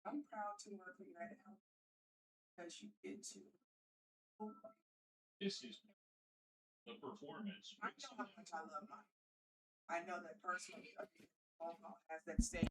I'm proud to work for United Health because you get to. This is the performance. I know how much I love mine. I know that personally, has that same.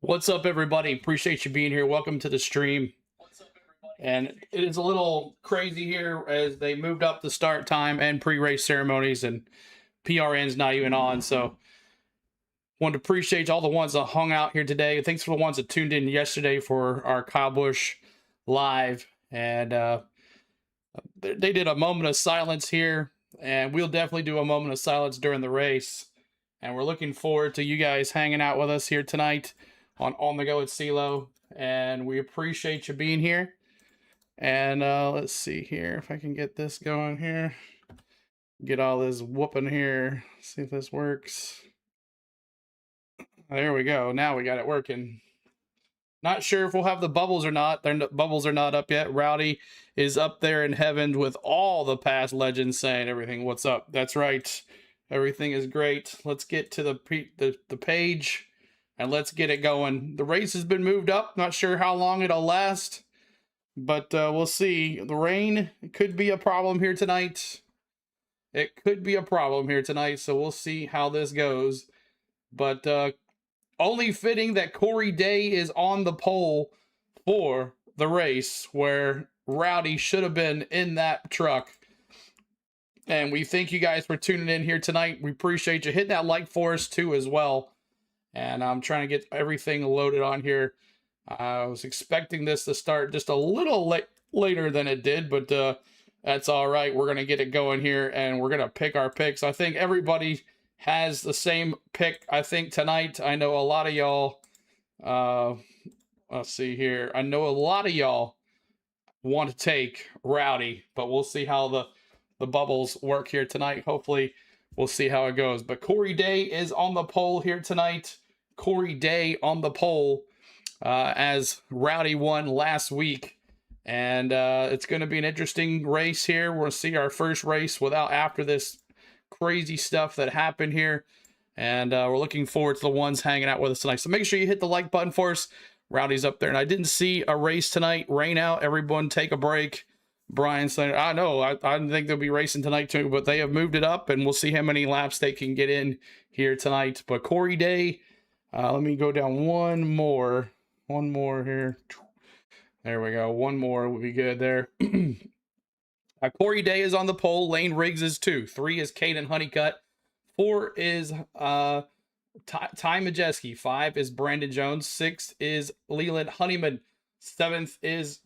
What's up, everybody? Appreciate you being here. Welcome to the stream. And it is a little crazy here as they moved up the start time and pre-race ceremonies, and PRN's not even on. So wanted to appreciate all the ones that hung out here today. Thanks for the ones that tuned in yesterday for our Kyle Busch live. And they did a moment of silence here, and we'll definitely do a moment of silence during the race. And we're looking forward to you guys hanging out with us here tonight on the Go at CeeLo, and we appreciate you being here. And let's see here if I can get this going here, get all this whooping here, see if this works. There we go. Now we got it working. Not sure if we'll have the bubbles or not. The bubbles are not up yet. Rowdy is up there in heaven with all the past legends saying everything. What's up? That's right. Everything is great. Let's get to the page and let's get it going. The race has been moved up. Not sure how long it'll last, but we'll see. The rain could be a problem here tonight. It could be a problem here tonight, so we'll see how this goes. But only fitting that Corey Day is on the pole for the race, where Rowdy should have been in that truck. And we thank you guys for tuning in here tonight. We appreciate you. Hit that like for us too as well. And I'm trying to get everything loaded on here. I was expecting this to start just a little later than it did, but that's all right. We're going to get it going here, and we're going to pick our picks. I think everybody has the same pick, I think, tonight. I know a lot of y'all, let's see here. I know a lot of y'all want to take Rowdy, but we'll see how the bubbles work here tonight. Hopefully, we'll see how it goes. But Corey Day is on the pole here tonight. Corey Day on the pole as Rowdy won last week. And it's going to be an interesting race here. We'll see our first race without after this crazy stuff that happened here. And we're looking forward to the ones hanging out with us tonight. So make sure you hit the like button for us. Rowdy's up there. And I didn't see a race tonight. Rain out. Everyone take a break. Brian Slater. I know. I didn't think they'll be racing tonight too, but they have moved it up, and we'll see how many laps they can get in here tonight. But Corey Day, let me go down one more here. There we go. One more will be good there. Corey Day is on the pole. Lane Riggs is 2. 3 is Caden Honeycutt. 4 is Ty Majeski. 5 is Brandon Jones. 6 is Leland Honeyman. 7th is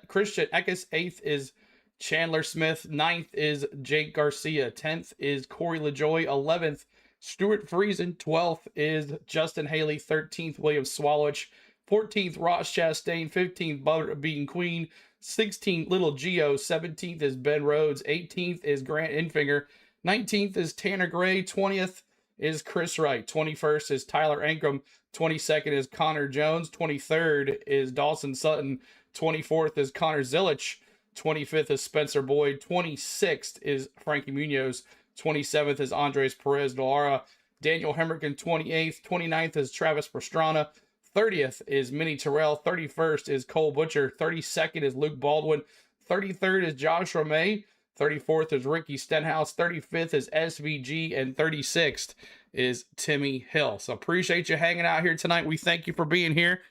Christian Eckes. 8th is Chandler Smith. 9th is Jake Garcia. 10th is Corey LaJoy. 11th, Stuart Friesen. 12th is Justin Haley. 13th, William Swallowich. 14th, Ross Chastain. 15th, Butterbean Queen. 16th, Little Geo. 17th is Ben Rhodes. 18th is Grant Infinger. 19th is Tanner Gray. 20th is Chris Wright. 21st is Tyler Ankrum. 22nd is Connor Jones. 23rd is Dawson Sutton. 24th is Connor Zilich. 25th is Spencer Boyd. 26th is Frankie Munoz. 27th is Andres Perez Nolara. Daniel Hemricken, 28th. 29th is Travis Pastrana. 30th is Minnie Terrell. 31st is Cole Butcher. 32nd is Luke Baldwin. 33rd is Joshua May. 34th is Ricky Stenhouse. 35th is SVG. And 36th is Timmy Hill. So appreciate you hanging out here tonight. We thank you for being here.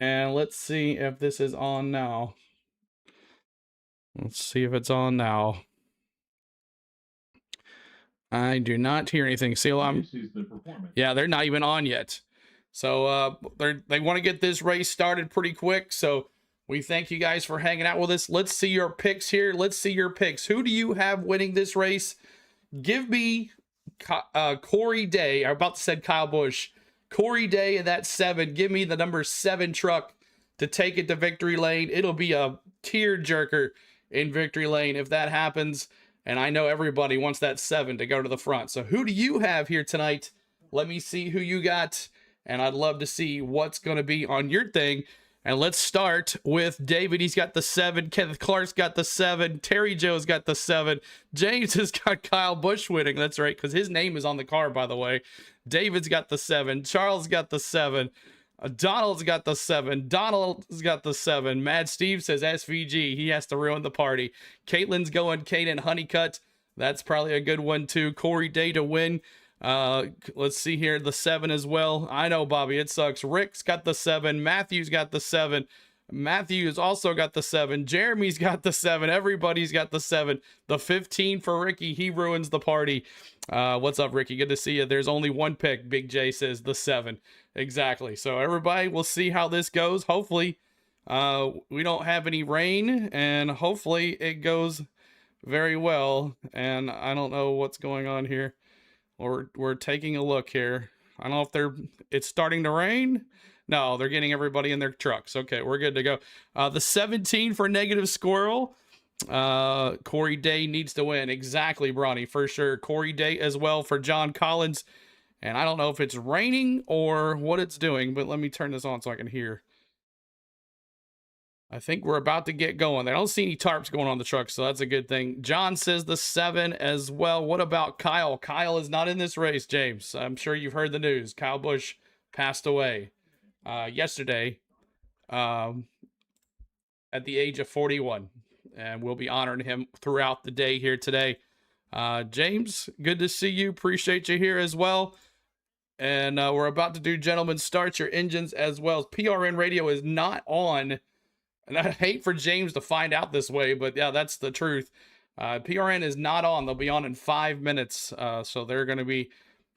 And let's see if this is on now. Let's see if it's on now. I do not hear anything. See, yeah, they're not even on yet. So they want to get this race started pretty quick. So we thank you guys for hanging out with us. Let's see your picks here. Let's see your picks. Who do you have winning this race? Give me Corey Day. I about to say Kyle Busch. Corey Day in that 7. Give me the number 7 truck to take it to victory lane. It'll be a tear jerker in victory lane if that happens. And I know everybody wants that 7 to go to the front. So who do you have here tonight? Let me see who you got. And I'd love to see what's going to be on your thing. And let's start with David. He's got the 7. Kenneth Clark's got the 7. Terry Joe's got the 7. James has got Kyle Busch winning. That's right, because his name is on the car, by the way. David's got the 7. Charles got the 7. Donald's got the 7. Donald's got the 7. Mad Steve says SVG. He has to ruin the party. Caitlin's going Caden Honeycutt. That's probably a good one, too. Corey Day to win. Let's see here, the 7 as well. I know, Bobby, it sucks. Rick's got the 7. Matthew's got the 7. Matthew's also got the 7. Jeremy's got the 7. Everybody's got the 7. The 15 for Ricky. He ruins the party. What's up, Ricky? Good to see you. There's only one pick. Big J says the 7. Exactly. So everybody, we'll see how this goes. Hopefully, we don't have any rain, and hopefully it goes very well. And I don't know what's going on here. We're taking a look here. I don't know if it's starting to rain. No, they're getting everybody in their trucks. Okay, we're good to go. The 17 for Negative Squirrel. Corey Day needs to win. Exactly, Bronny, for sure. Corey Day as well for John Collins. And I don't know if it's raining or what it's doing, but let me turn this on so I can hear. I think we're about to get going. I don't see any tarps going on the truck, so that's a good thing. John says the 7 as well. What about Kyle? Kyle is not in this race, James. I'm sure you've heard the news. Kyle Busch passed away yesterday at the age of 41. And we'll be honoring him throughout the day here today. James, good to see you. Appreciate you here as well. And we're about to do Gentlemen Start Your Engines as well. PRN Radio is not on. And I hate for James to find out this way, but yeah, that's the truth. PRN is not on. They'll be on in 5 minutes. So they're going to be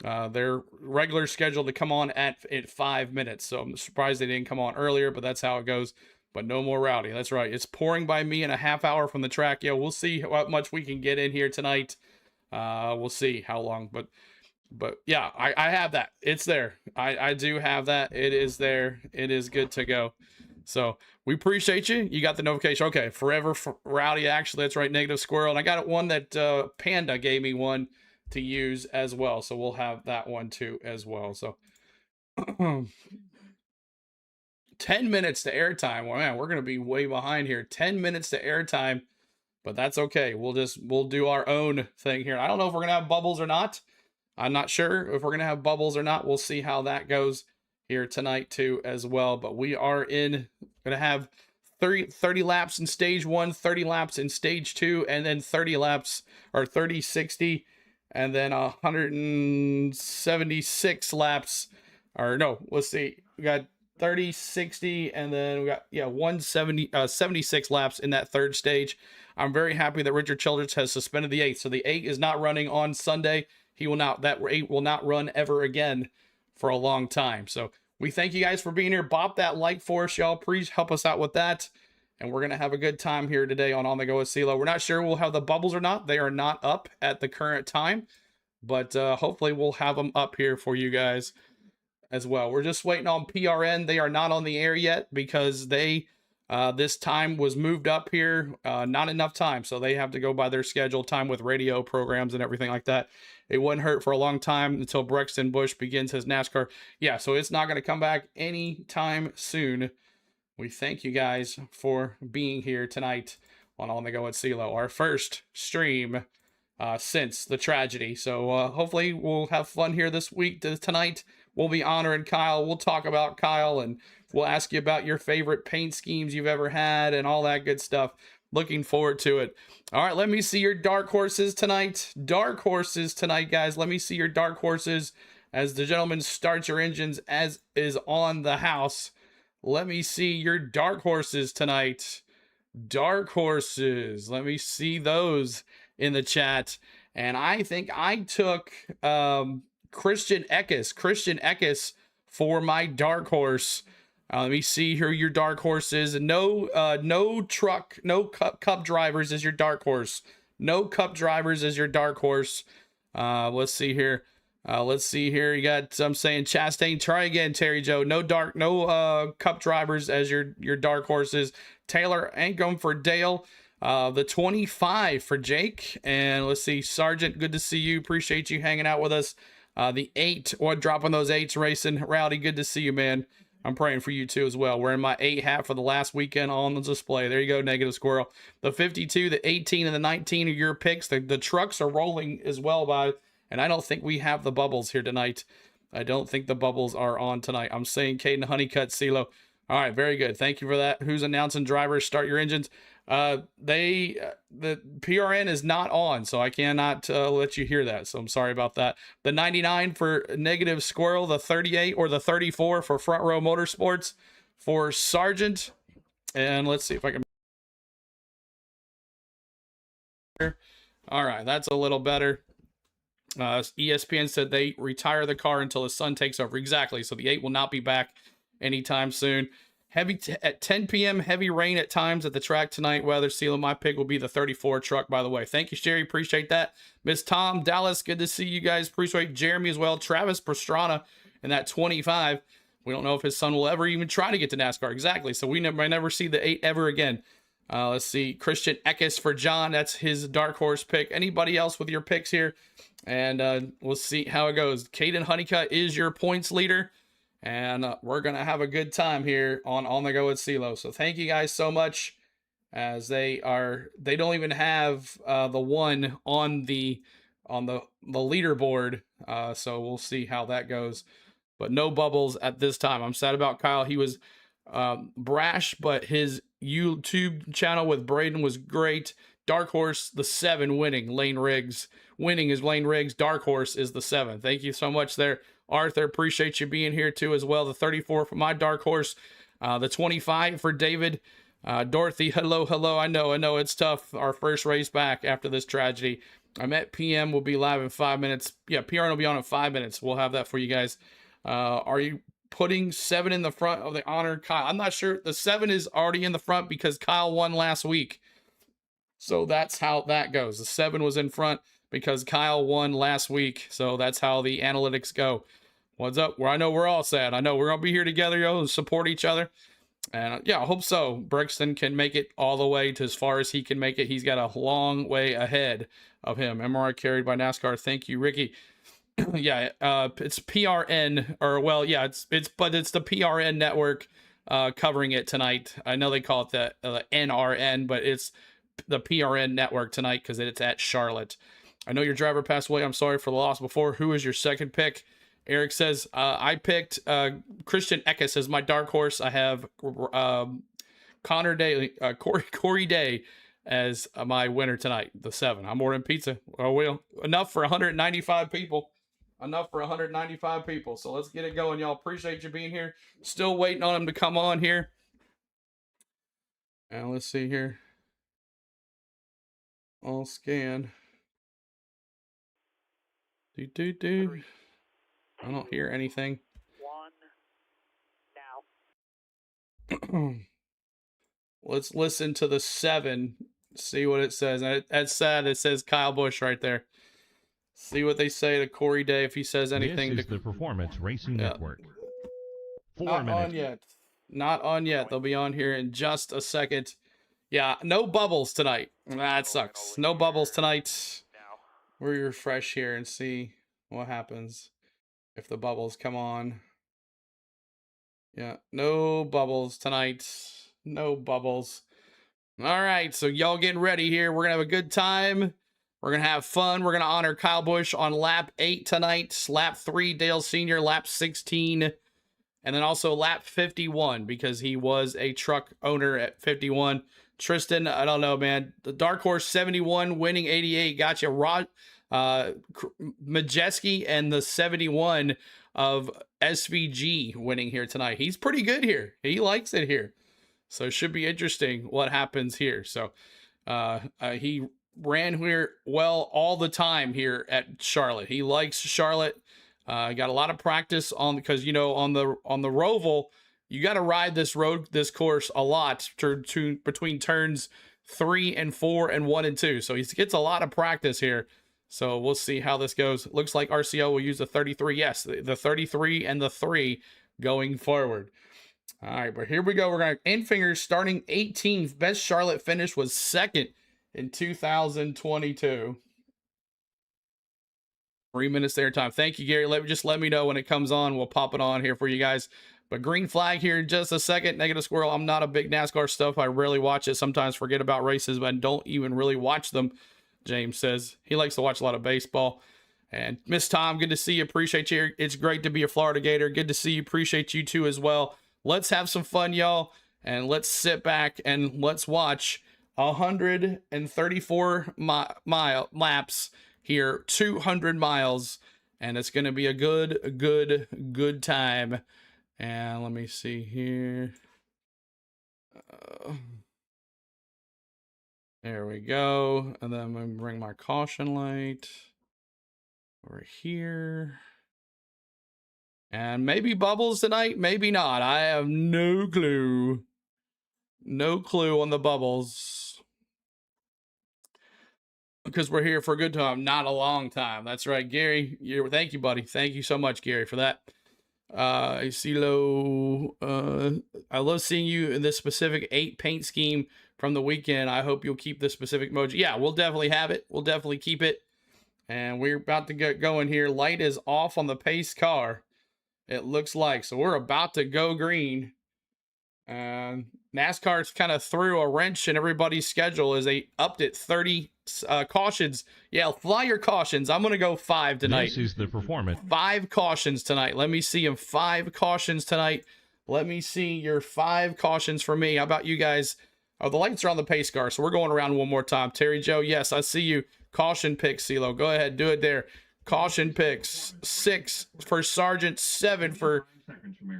their regular schedule to come on at 5 minutes. So I'm surprised they didn't come on earlier, but that's how it goes. But no more Rowdy. That's right. It's pouring by me in a half hour from the track. Yeah, we'll see how much we can get in here tonight. We'll see how long. But yeah, I have that. It's there. I do have that. It is there. It is good to go. So we appreciate you. You got the notification. Okay, Forever Rowdy. Actually, that's right. Negative Squirrel. And I got one that Panda gave me one to use as well. So we'll have that one too as well. So 10 minutes to airtime. Well, man, we're going to be way behind here. 10 minutes to airtime, but that's okay. We'll do our own thing here. I don't know if we're going to have bubbles or not. I'm not sure if we're going to have bubbles or not. We'll see how that goes here tonight too as well. But we are going to have 30 laps in stage 1, 30 laps in stage 2, and then 30 laps or 30, 60, and then 176 laps. Or no, let's see. We got 30, 60, and then we got 76 laps in that third stage. I'm very happy that Richard Childress has suspended the 8. So the 8 is not running on Sunday. That 8 will not run ever again for a long time. So we thank you guys for being here. Bop that like for us, y'all. Please help us out with that. And we're going to have a good time here today on the Go with CeeLo. We're not sure we'll have the bubbles or not. They are not up at the current time, but hopefully we'll have them up here for you guys as well. We're just waiting on PRN. They are not on the air yet because they this time was moved up here. Not enough time, so they have to go by their scheduled time with radio programs and everything like that. It wouldn't hurt for a long time until Brexton Bush begins his NASCAR. Yeah, so it's not going to come back anytime soon. We thank you guys for being here tonight on the Go with CeeLo, our first stream since the tragedy. So hopefully we'll have fun here this week. Tonight we'll be honoring Kyle. We'll talk about Kyle and we'll ask you about your favorite paint schemes you've ever had and all that good stuff. Looking forward to it. All right, let me see your dark horses tonight. Dark horses tonight, guys. Let me see your dark horses as the gentleman starts your engines as is on the house. Let me see your dark horses tonight. Dark horses. Let me see those in the chat. And I think I took Christian Eckes for my dark horse. Let me see here your dark horses. No cup drivers is your dark horse. No cup drivers is your dark horse. Let's see here. You got some saying Chastain. Try again, Terry Joe. No cup drivers as your dark horses. Taylor Ancombe for Dale. The 25 for Jake. And let's see, Sergeant. Good to see you. Appreciate you hanging out with us. The 8, or dropping those 8s, racing. Rowdy, good to see you, man. I'm praying for you too as well. Wearing my 8 hat for the last weekend on the display. There you go, Negative Squirrel. The 52, the 18, and the 19 are your picks. The trucks are rolling as well, and I don't think we have the bubbles here tonight. I don't think the bubbles are on tonight. I'm saying Caden Honeycutt, CeeLo. All right, very good. Thank you for that. Who's announcing drivers? Start your engines. The PRN is not on, so I cannot let you hear that. So I'm sorry about that. The 99 for Negative Squirrel, the 38 or the 34 for Front Row Motorsports for Sergeant. And let's see if I can. All right, that's a little better. ESPN said they retire the car until his son takes over. Exactly. So the 8 will not be back anytime soon. At 10 p.m., heavy rain at times at the track tonight. Weather CeeLo, my pick will be the 34 truck, by the way. Thank you, Sherry. Appreciate that. Miss Tom, Dallas, good to see you guys. Appreciate Jeremy as well. Travis Pastrana in that 25. We don't know if his son will ever even try to get to NASCAR. Exactly. So we might never see the 8 ever again. Let's see. Christian Eckes for John. That's his dark horse pick. Anybody else with your picks here? And we'll see how it goes. Caden Honeycutt is your points leader. And we're going to have a good time here on the Go with CeeLo. So thank you guys so much, as they don't even have the 1 on the leaderboard. So we'll see how that goes. But no bubbles at this time. I'm sad about Kyle. He was brash, but his YouTube channel with Braden was great. Dark Horse, the 7 winning. Lane Riggs. Winning is Lane Riggs. Dark Horse is the 7. Thank you so much there. Arthur, appreciate you being here too as well. The 34 for my dark horse. The 25 for David. Dorothy, hello. I know it's tough. Our first race back after this tragedy. I met PM will be live in 5 minutes. Yeah, PRN will be on in 5 minutes. We'll have that for you guys. Are you putting 7 in the front of the honor Kyle? I'm not sure. The 7 is already in the front because Kyle won last week. So that's how that goes. The 7 was in front because Kyle won last week. So that's how the analytics go. What's up? Well, I know we're all sad. I know we're going to be here together, yo, and support each other. And yeah, I hope so. Brixton can make it all the way to as far as he can make it. He's got a long way ahead of him. MRI carried by NASCAR. Thank you, Ricky. Yeah, it's PRN, or well, yeah, it's the PRN network covering it tonight. I know they call it the NRN, but it's the PRN network tonight because it's at Charlotte. I know your driver passed away. I'm sorry for the loss before. Who is your second pick? Eric says, I picked Christian Eckes as my dark horse. I have Connor Day, Corey Day as my winner tonight, the 7. I'm ordering pizza. Oh, well, enough for 195 people. Enough for 195 people. So let's get it going, y'all. Appreciate you being here. Still waiting on him to come on here. And let's see here. I'll scan. Do. I don't hear anything. 1 now. Let's listen to the 7. See what it says. And that's sad. It says Kyle Busch right there. See what they say to Corey Day if he says anything. This is the Performance Racing Network. 4 Not minutes. on yet. Not on yet. They'll be on here in just a second. Yeah, no bubbles tonight. That sucks. No bubbles tonight. We'll refresh here and see what happens if the bubbles come on. Yeah, no bubbles tonight. No bubbles. All right, so y'all getting ready here. We're going to have a good time. We're going to have fun. We're going to honor Kyle Busch on lap 8 tonight. Lap 3, Dale Sr., lap 16. And then also lap 51 because he was a truck owner at 51. Tristan, I don't know, man. The Dark Horse 71 winning 88 got you. Majeski and the 71 of SVG winning here tonight. He's pretty good here. He likes it here. So it should be interesting what happens here. So he ran here well all the time here at Charlotte. He likes Charlotte. Got a lot of practice on because on the Roval, you got to ride this course a lot between turns 3 and 4 and 1 and 2. So he gets a lot of practice here. So we'll see how this goes. Looks like RCO will use the 33. Yes, the 33 and the 3 going forward. All right, but here we go. We're going to Infingers starting 18th. Best Charlotte finish was 2nd in 2022. 3 minutes there time. Thank you, Gary. Let me know when it comes on. We'll pop it on here for you guys. But green flag here in just a second. Negative Squirrel. I'm not a big NASCAR stuff. I rarely watch it. Sometimes forget about races, but I don't even really watch them. James says he likes to watch a lot of baseball. And Miss Tom, good to see you. Appreciate you. It's great to be a Florida Gator. Good to see you. Appreciate you too as well. Let's have some fun, y'all. And let's sit back and let's watch 134 mile laps here, 200 miles. And it's going to be a good time. And let me see here. There we go. And then I'm going to bring my caution light over here. And maybe bubbles tonight, maybe not. I have no clue. No clue on the bubbles. Because we're here for a good time, not a long time. That's right, Gary. Thank you, buddy. Thank you so much, Gary, for that. CeeLo, I love seeing you in this specific 8 paint scheme from the weekend. I hope you'll keep this specific emoji. Yeah, we'll definitely have it. We'll definitely keep it. And we're about to get going here. Light is off on the pace car. It looks like. So we're about to go green. And NASCAR's kind of threw a wrench in everybody's schedule as they upped it 30 cautions. Yeah, fly your cautions. I'm going to go 5 tonight. This is the Performance. 5 cautions tonight. Let me see them. 5 cautions tonight. Let me see your 5 cautions for me. How about you guys? Oh, the lights are on the pace car, so we're going around one more time. Terry Joe, yes, I see you. Caution picks, CeeLo. Go ahead, do it there. Caution picks. 6 for Sargent, 7 for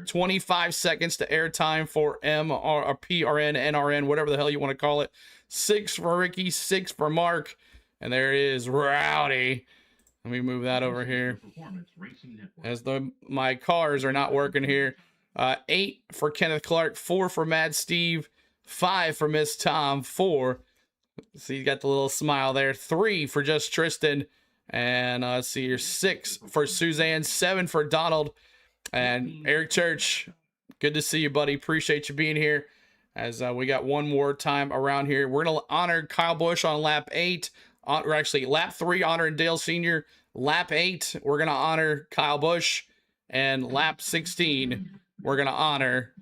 25 seconds to airtime for or PRN, NRN, whatever the hell you want to call it. 6 for Ricky, 6 for Mark. And there is Rowdy. Let me move that over here. As my cars are not working here. 8 for Kenneth Clark, 4 for Mad Steve, 5 for Miss Tom, 4. See, you got the little smile there. 3 for Just Tristan. And let's see here, 6 for Suzanne, 7 for Donald. And Eric Church, good to see you, buddy. Appreciate you being here. As we got one more time around here. We're going to honor Kyle Busch on lap 8. Or actually, lap 3, honoring Dale Sr. Lap 8, we're going to honor Kyle Busch. And lap 16, we're going to honor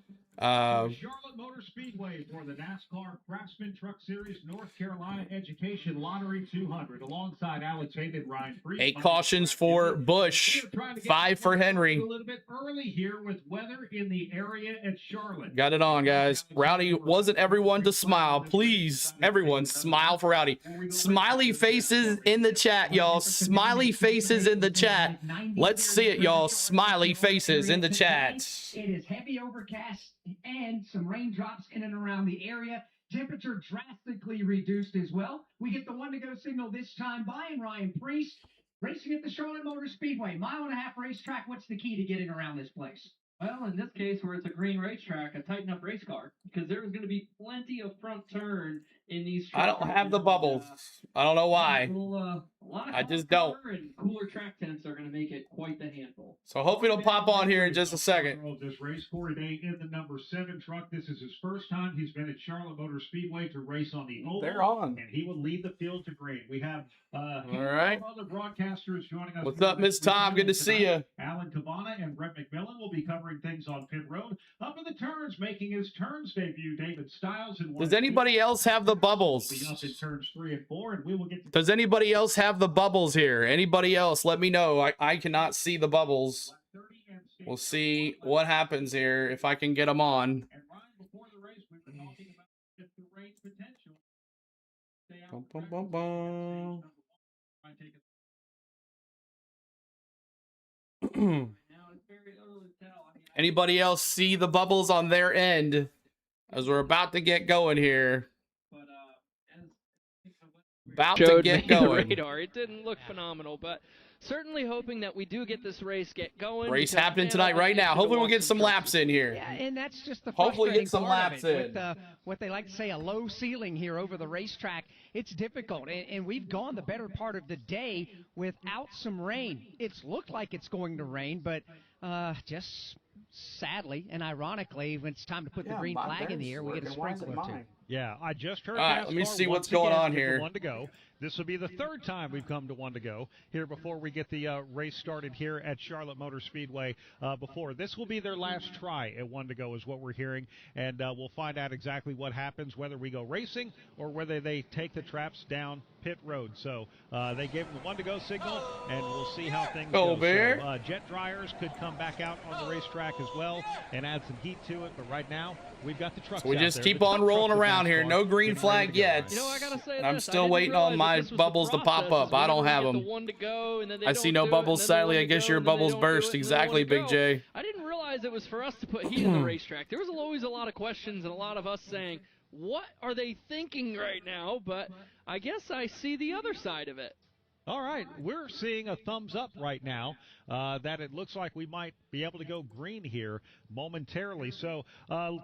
Charlotte Motor Speedway for the Nascar Craftsman Truck Series North Carolina Education Lottery 200 alongside Alex Hayden, Ryan Priest. 8 cautions for Busch, 5 for Henry. A little bit early here with weather in the area at Charlotte. Got it on, guys. Rowdy wasn't everyone to smile. Please, everyone, smile for Rowdy. Smiley faces in the chat, y'all. Smiley faces in the chat. Let's see it, y'all. Smiley faces in the chat. It is heavy overcast and some raindrops in and around the area. Temperature drastically reduced as well. We get the 1-to-go signal this time by Ryan Priest. Racing at the Charlotte Motor Speedway, 1.5-mile racetrack. What's the key to getting around this place? Well, in this case, where it's a green racetrack, a tighten up race car, because there's going to be plenty of front turn in these. I don't have the bubbles. I don't know why. I just don't. And cooler track tents are going to make it quite the handful. So hopefully it'll pop on here in just a second. This race, Corey Day in the number 7 truck. This is his first time he's been at Charlotte Motor Speedway to race on the oval. They're on. And he will lead the field to green. We have all right. other broadcasters joining us. What's up, Miss Tom? Good to see you. Alan Cabana and Brett McMillan will be covering things on pit road. Up in the turns, making his turns debut, David Stiles. Does anybody else have the bubbles? Up in turns 3 and 4, and we will get to. Does anybody else have the bubbles here? Anybody else? Let me know. I cannot see the bubbles. We'll see what happens here if I can get them on. And Ryan, before the race, we were talking about if the race potential. Bum, bum, bum, bum. Anybody else see the bubbles on their end as we're about to get going here? About to get going. Radar. It didn't look phenomenal, but certainly hoping that we do get this race going. Race happening tonight right now. Hopefully we'll get some laps in here. Yeah, and that's just the hopefully get some part laps of it. in. With what they like to say, a low ceiling here over the racetrack. It's difficult, and we've gone the better part of the day without some rain. It's looked like it's going to rain, but just sadly and ironically, when it's time to put the green flag in the air, we get a sprinkle or two. Yeah, I just heard. All right, let me see what's going on here. 1 to go. This will be the 3rd time we've come to 1 to go here before we get the race started here at Charlotte Motor Speedway. Before this will be their last try at 1 to go, is what we're hearing, and we'll find out exactly what happens, whether we go racing or whether they take the traps down pit road. So they gave them the 1 to go signal, and we'll see how things go. So, jet dryers could come back out on the racetrack as well and add some heat to it. But right now we've got the trucks. So we just keep on rolling around here. No green flag yet. You know, I gotta say I'm still waiting on my bubbles to pop up. I don't have them. I see no bubbles. Sadly, I guess your bubbles burst. Exactly, Big J. I didn't realize it was for us to put heat in the racetrack. There was always a lot of questions and a lot of us saying, what are they thinking right now? But I guess I see the other side of it. All right, we're seeing a thumbs up right now that it looks like we might be able to go green here momentarily. So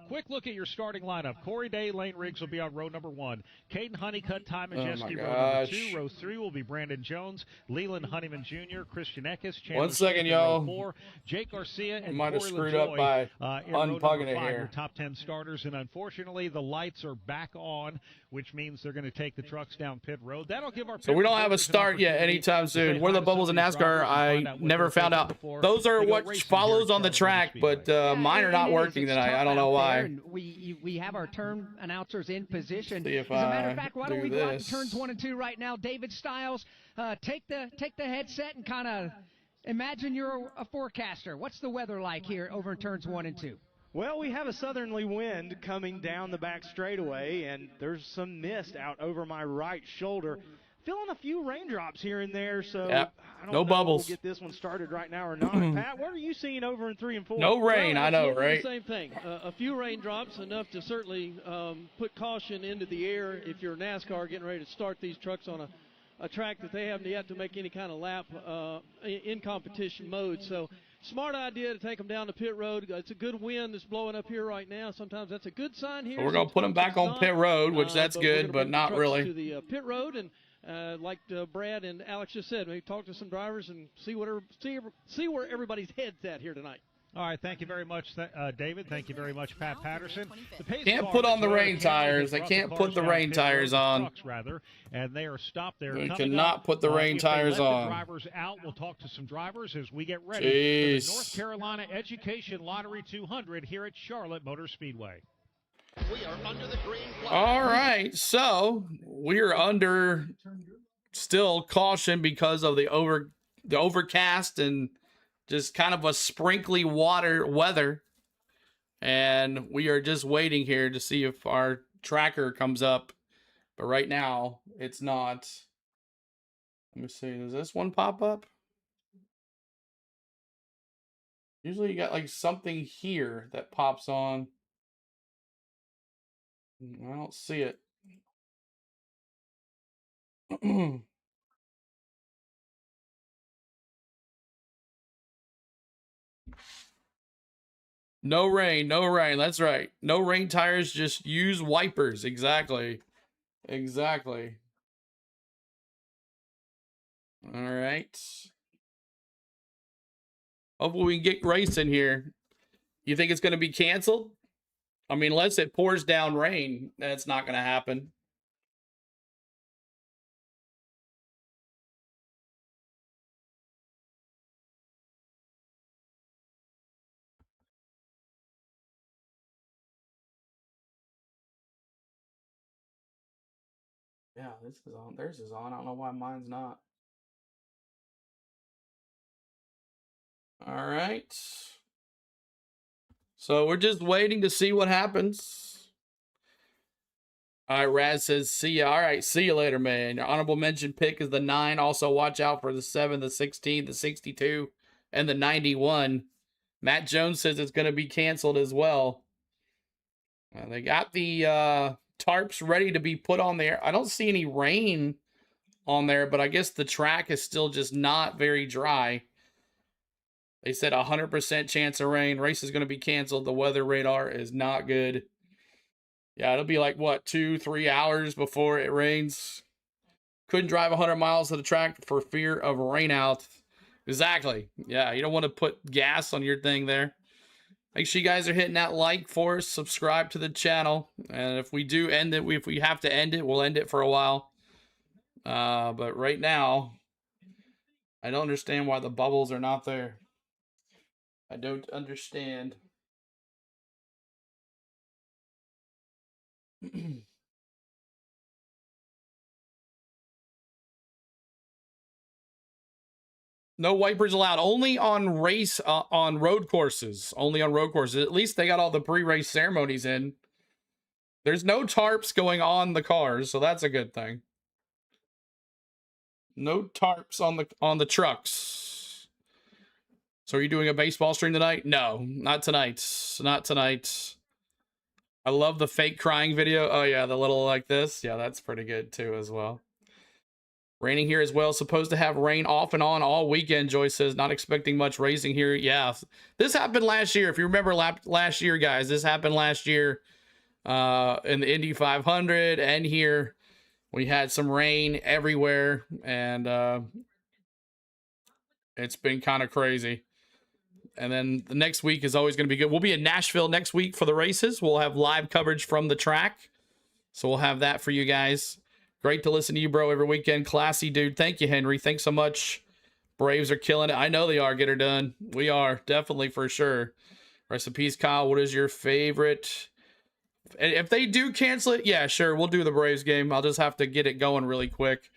quick look at your starting lineup. Corey Day, Lane Riggs will be on row number 1. Caden Honeycutt, Ty Majeski, row number 2. Row 3 will be Brandon Jones, Leland Honeyman Jr., Christian Eckes, Chandler 1 second, y'all. 4, Jake Garcia, and might have Corey screwed LaJoy, up by unplugging it 5, here. your top 10 starters. And unfortunately, the lights are back on, which means they're going to take the trucks down pit road. That'll give our so we don't have a start yet anytime soon. Where the bubbles in NASCAR, I never found out. Those are what follows on the track, but mine are not working tonight. I don't know why. We have our turn announcers in position. See if As a matter of fact, why don't we go out to this. turns 1 and 2 right now? David Stiles, take the headset and kind of imagine you're a forecaster. What's the weather like here over in turns 1 and 2? Well, we have a southerly wind coming down the back straightaway, and there's some mist out over my right shoulder. feeling a few raindrops here and there, so Yep. I don't No know bubbles. if we'll get this one started right now or not. Pat, what are you seeing over in 3 and 4? No rain, Well, I know, absolutely right? The same thing. A few raindrops, enough to certainly put caution into the air if you're NASCAR getting ready to start these trucks on a track that they haven't yet to make any kind of lap in competition mode. So smart idea to take them down the pit road. It's a good wind that's blowing up here right now. Sometimes that's a good sign here. So we're going to put them Sometimes back it's on not. pit road, which that's we're good, gonna but bring the not trucks really. to the pit road, and like Brad and Alex just said, maybe talk to some drivers and see where everybody's head's at here tonight. All right, thank you very much, David. Thank you very much, Pat Patterson. The pace Can't car put on is the where rain the tires. They brought the can't cars put the down rain pit road, tires the on. trucks, rather, and they are stopped there. They Coming cannot up, put the rain if they tires let on. The drivers out. We'll talk to some drivers as we get ready Jeez. for the North Carolina Education Lottery 200 here at Charlotte Motor Speedway. We are under the green flag. All right, so we're under still caution because of the overcast and just kind of a sprinkly weather. And we are just waiting here to see if our tracker comes up. But right now, it's not. Let me see. Does this one pop up? Usually you got like something here that pops on. I don't see it. No rain, no rain. That's right. No rain tires, just use wipers. Exactly. Exactly. All right. Hopefully we can get racing here. You think it's going to be canceled? I mean, unless it pours down rain, that's not going to happen. Yeah, this is on. Theirs is on. I don't know why mine's not. All right. So we're just waiting to see what happens. All right, Raz says, see ya. All right, see you later, man. Your honorable mention pick is the 9. Also, watch out for the 7, the 16, the 62, and the 91. Matt Jones says it's going to be canceled as well. They got the tarps ready to be put on there. I don't see any rain on there, but I guess the track is still just not very dry. They said 100% chance of rain. Race is going to be canceled. The weather radar is not good. Yeah, it'll be like, what, 2-3 hours before it rains. Couldn't drive 100 miles to the track for fear of rain out. Exactly. Yeah, you don't want to put gas on your thing there. Make sure you guys are hitting that like for us. Subscribe to the channel. And if we do end it, if we have to end it, we'll end it for a while. But right now, I don't understand why the bubbles are not there. I don't understand. No wipers allowed. Only on on road courses. Only on road courses. At least they got all the pre-race ceremonies in. There's no tarps going on the cars, so that's a good thing. No tarps on the trucks. So are you doing a baseball stream tonight? No, not tonight. Not tonight. I love the fake crying video. Oh yeah, the little like this. Yeah, that's pretty good too as well. Raining here as well. Supposed to have rain off and on all weekend, Joyce says. Not expecting much racing here. Yeah, this happened last year. If you remember last year, guys, this happened last year in the Indy 500 and here. We had some rain everywhere, and it's been kind of crazy. And then the next week is always going to be good. We'll be in Nashville next week for the races. We'll have live coverage from the track. So we'll have that for you guys. Great to listen to you, bro, every weekend. Classy dude. Thank you, Henry. Thanks so much. Braves are killing it. I know they are. Get her done. We are. Definitely for sure. Rest in peace, Kyle. What is your favorite? If they do cancel it, yeah, sure. We'll do the Braves game. I'll just have to get it going really quick.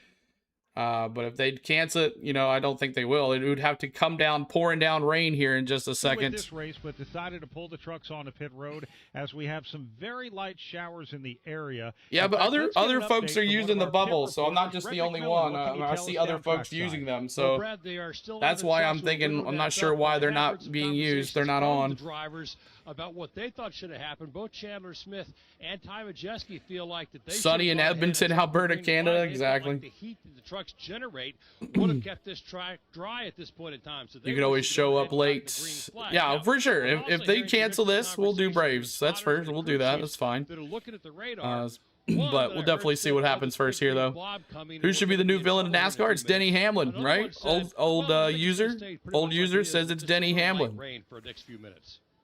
But if they'd cancel it, you know, I don't think they will. It would have to come down, pouring down rain here in just a second. With this race, but decided to pull the trucks onto pit road as we have some very light showers in the area. Yeah, In but fact, let's get other an folks update are from one using of the our pit bubbles, so I'm not reporters. just the Frederick only Miller, one. what can you I tell see us other down folks trackside? using them, Well, so Brad, they are still that's on the why tracks I'm with thinking. river I'm not backed sure up. why I've they're had not some being used. They're not conversations from on. the drivers about what they thought should have happened. Both Chandler Smith and Ty Majeski feel like that they Sunny should in have gone ahead Edmonton, and stopped the Alberta, green Canada, flag. They felt exactly. like the heat that the trucks generate would have kept this track dry at this point in time. So they You could always wanted to go show ahead up and gotten late. the green flag. Yeah, Now, for sure. I'm If also they hearing cancel some this, we'll do conversations with Braves. That's spotters first. and We'll crew do that. chiefs That's fine. that are looking at the radar. But we'll definitely see what happens first here, though. Who should be the new villain in NASCAR? It's Denny Hamlin, right? Old user says it's Denny Hamlin.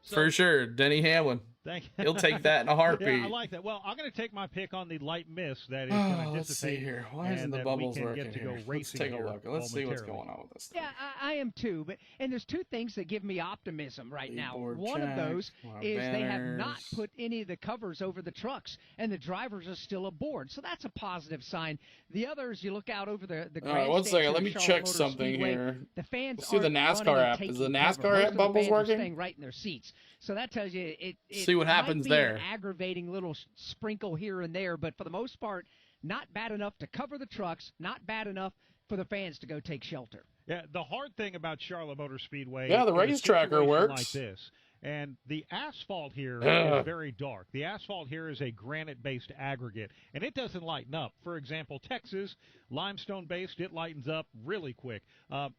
For sure, Denny Hamlin. Thank you. He'll take that in a heartbeat. Yeah, I like that. Well, I'm going to take my pick on the light mist that is going to dissipate. Let's see here. Why isn't the and bubbles we can working get to here? go Let's racing take a here look. Let's see what's momentarily. going on with this. Yeah, I am too. And there's two things that give me optimism right now. Keyboard One of check, those our is they have not banners. put any of the covers over the trucks, and the drivers are still aboard. So that's a positive sign. The other is you look out over the All right, one grandstands second. of Let me Charlotte check Motor something Speedway. here. The fans Let's see the aren't NASCAR running app. and Is the taking NASCAR cover. Most app of the bubbles fans are working? staying right in their seats. So that tells you it See what happens might be there. an aggravating little sprinkle here and there, but for the most part, not bad enough to cover the trucks, not bad enough for the fans to go take shelter. Yeah, the hard thing about Charlotte Motor Speedway Yeah, the is a race tracker situation works. like this. And the asphalt here Ugh. is very dark. The asphalt here is a granite-based aggregate, and it doesn't lighten up. For example, Texas, limestone-based, it lightens up really quick.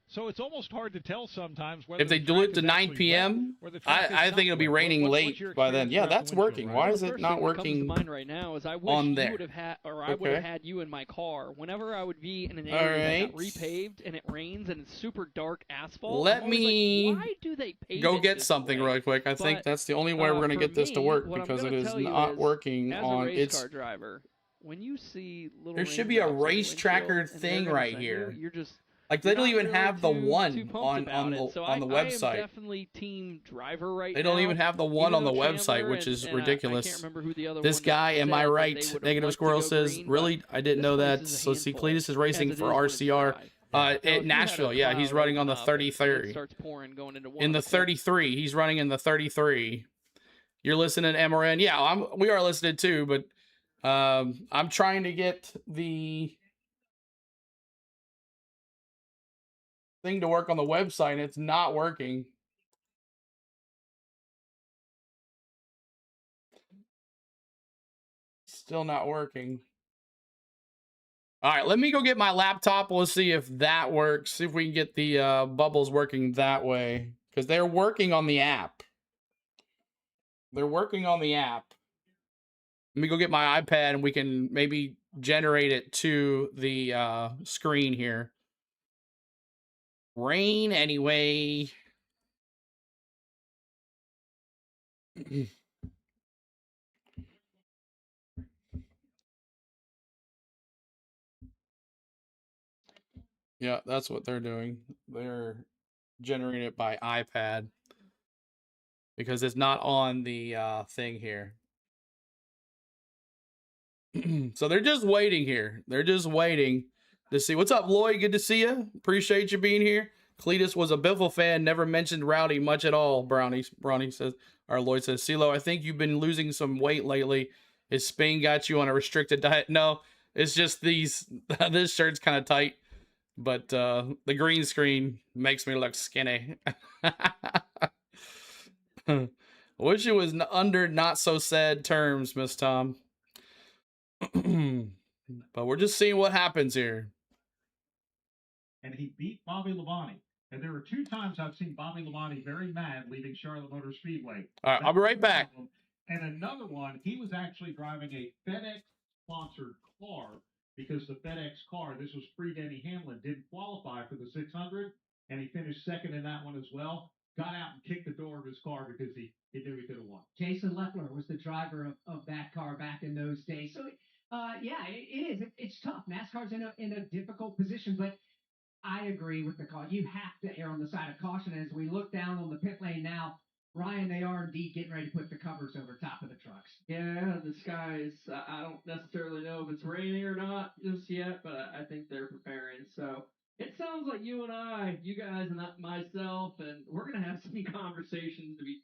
So it's almost hard to tell sometimes whether If they the do track it to is 9 actually wet p.m., or the track is I not think it'll be wet. raining What's late your by then. experience Yeah, throughout that's the windshield, working. Ryan? Why is The it first not thing that comes to working? mind right now is I on wish you there? would have had, or I would Okay. have had you in my car. Whenever I would be in an All area that got right. repaved and it rains and it's super dark asphalt, Let I'm always me like, why do they pave Go it get this something way? really quick. I think But, that's the only way we're going to for get this to me, work what I'm because it gonna is tell you not is, working as on a race its. car driver, when you see little There should be a raindrops on your race tracker windshield and they're thing gonna right send here. you're just Like they you're don't not even really have the too one pumped on about it. So the I am website. definitely team driver right They now. don't even have the one even on the though website, Chandler which is and I ridiculous. can't remember who the other This one that guy, am I said that right? they would've Negative liked to Squirrel go says, green, really? but I didn't this know place that. is a So see, handful, Cletus is as racing it for is when it's RCR dry. Now, if you had at a Nashville. Yeah, he's cloud running on open the up and it 33. starts pouring going into one In of the the corners. 33. He's running in the 33. You're listening to MRN. Yeah, we are listening too, but I'm trying to get the thing to work on the website, and it's not working. Still not working. All right, let me go get my laptop. Let's see if that works. See if we can get the bubbles working that way. Because they're working on the app. They're working on the app. Let me go get my iPad and we can maybe generate it to the screen here. Rain anyway. Yeah, that's what they're doing. They're generating it by iPad. Because it's not on the thing here. So they're just waiting here. They're just waiting to see. What's up, Lloyd? Good to see you. Appreciate you being here. Cletus was a Biffle fan. Never mentioned Rowdy much at all. Brownie says, or Lloyd says, CeeLo, I think you've been losing some weight lately. Has Spain got you on a restricted diet? No, it's just these. This shirt's kind of tight. But the green screen makes me look skinny. Wish it was under not so sad terms, Miss Tom. But we're just seeing what happens here. And he beat Bobby Labonte. And there are 2 times I've seen Bobby Labonte very mad leaving Charlotte Motor Speedway. All right, I'll be right back. And another one, he was actually driving a FedEx-sponsored car because the FedEx car, this was pre-Denny Hamlin, didn't qualify for the 600, and he finished second in that one as well. Got out and kicked the door of his car because he knew he could have won. Jason Leffler was the driver of that car back in those days. So, yeah, it is. It's tough. NASCAR's in a difficult position, but I agree with the call. You have to err on the side of caution. As we look down on the pit lane now, Ryan, they are indeed getting ready to put the covers over top of the trucks. Yeah, the skies. I don't necessarily know if it's raining or not just yet, but I think they're preparing. So it sounds like you guys and myself, and we're going to have some conversations to be,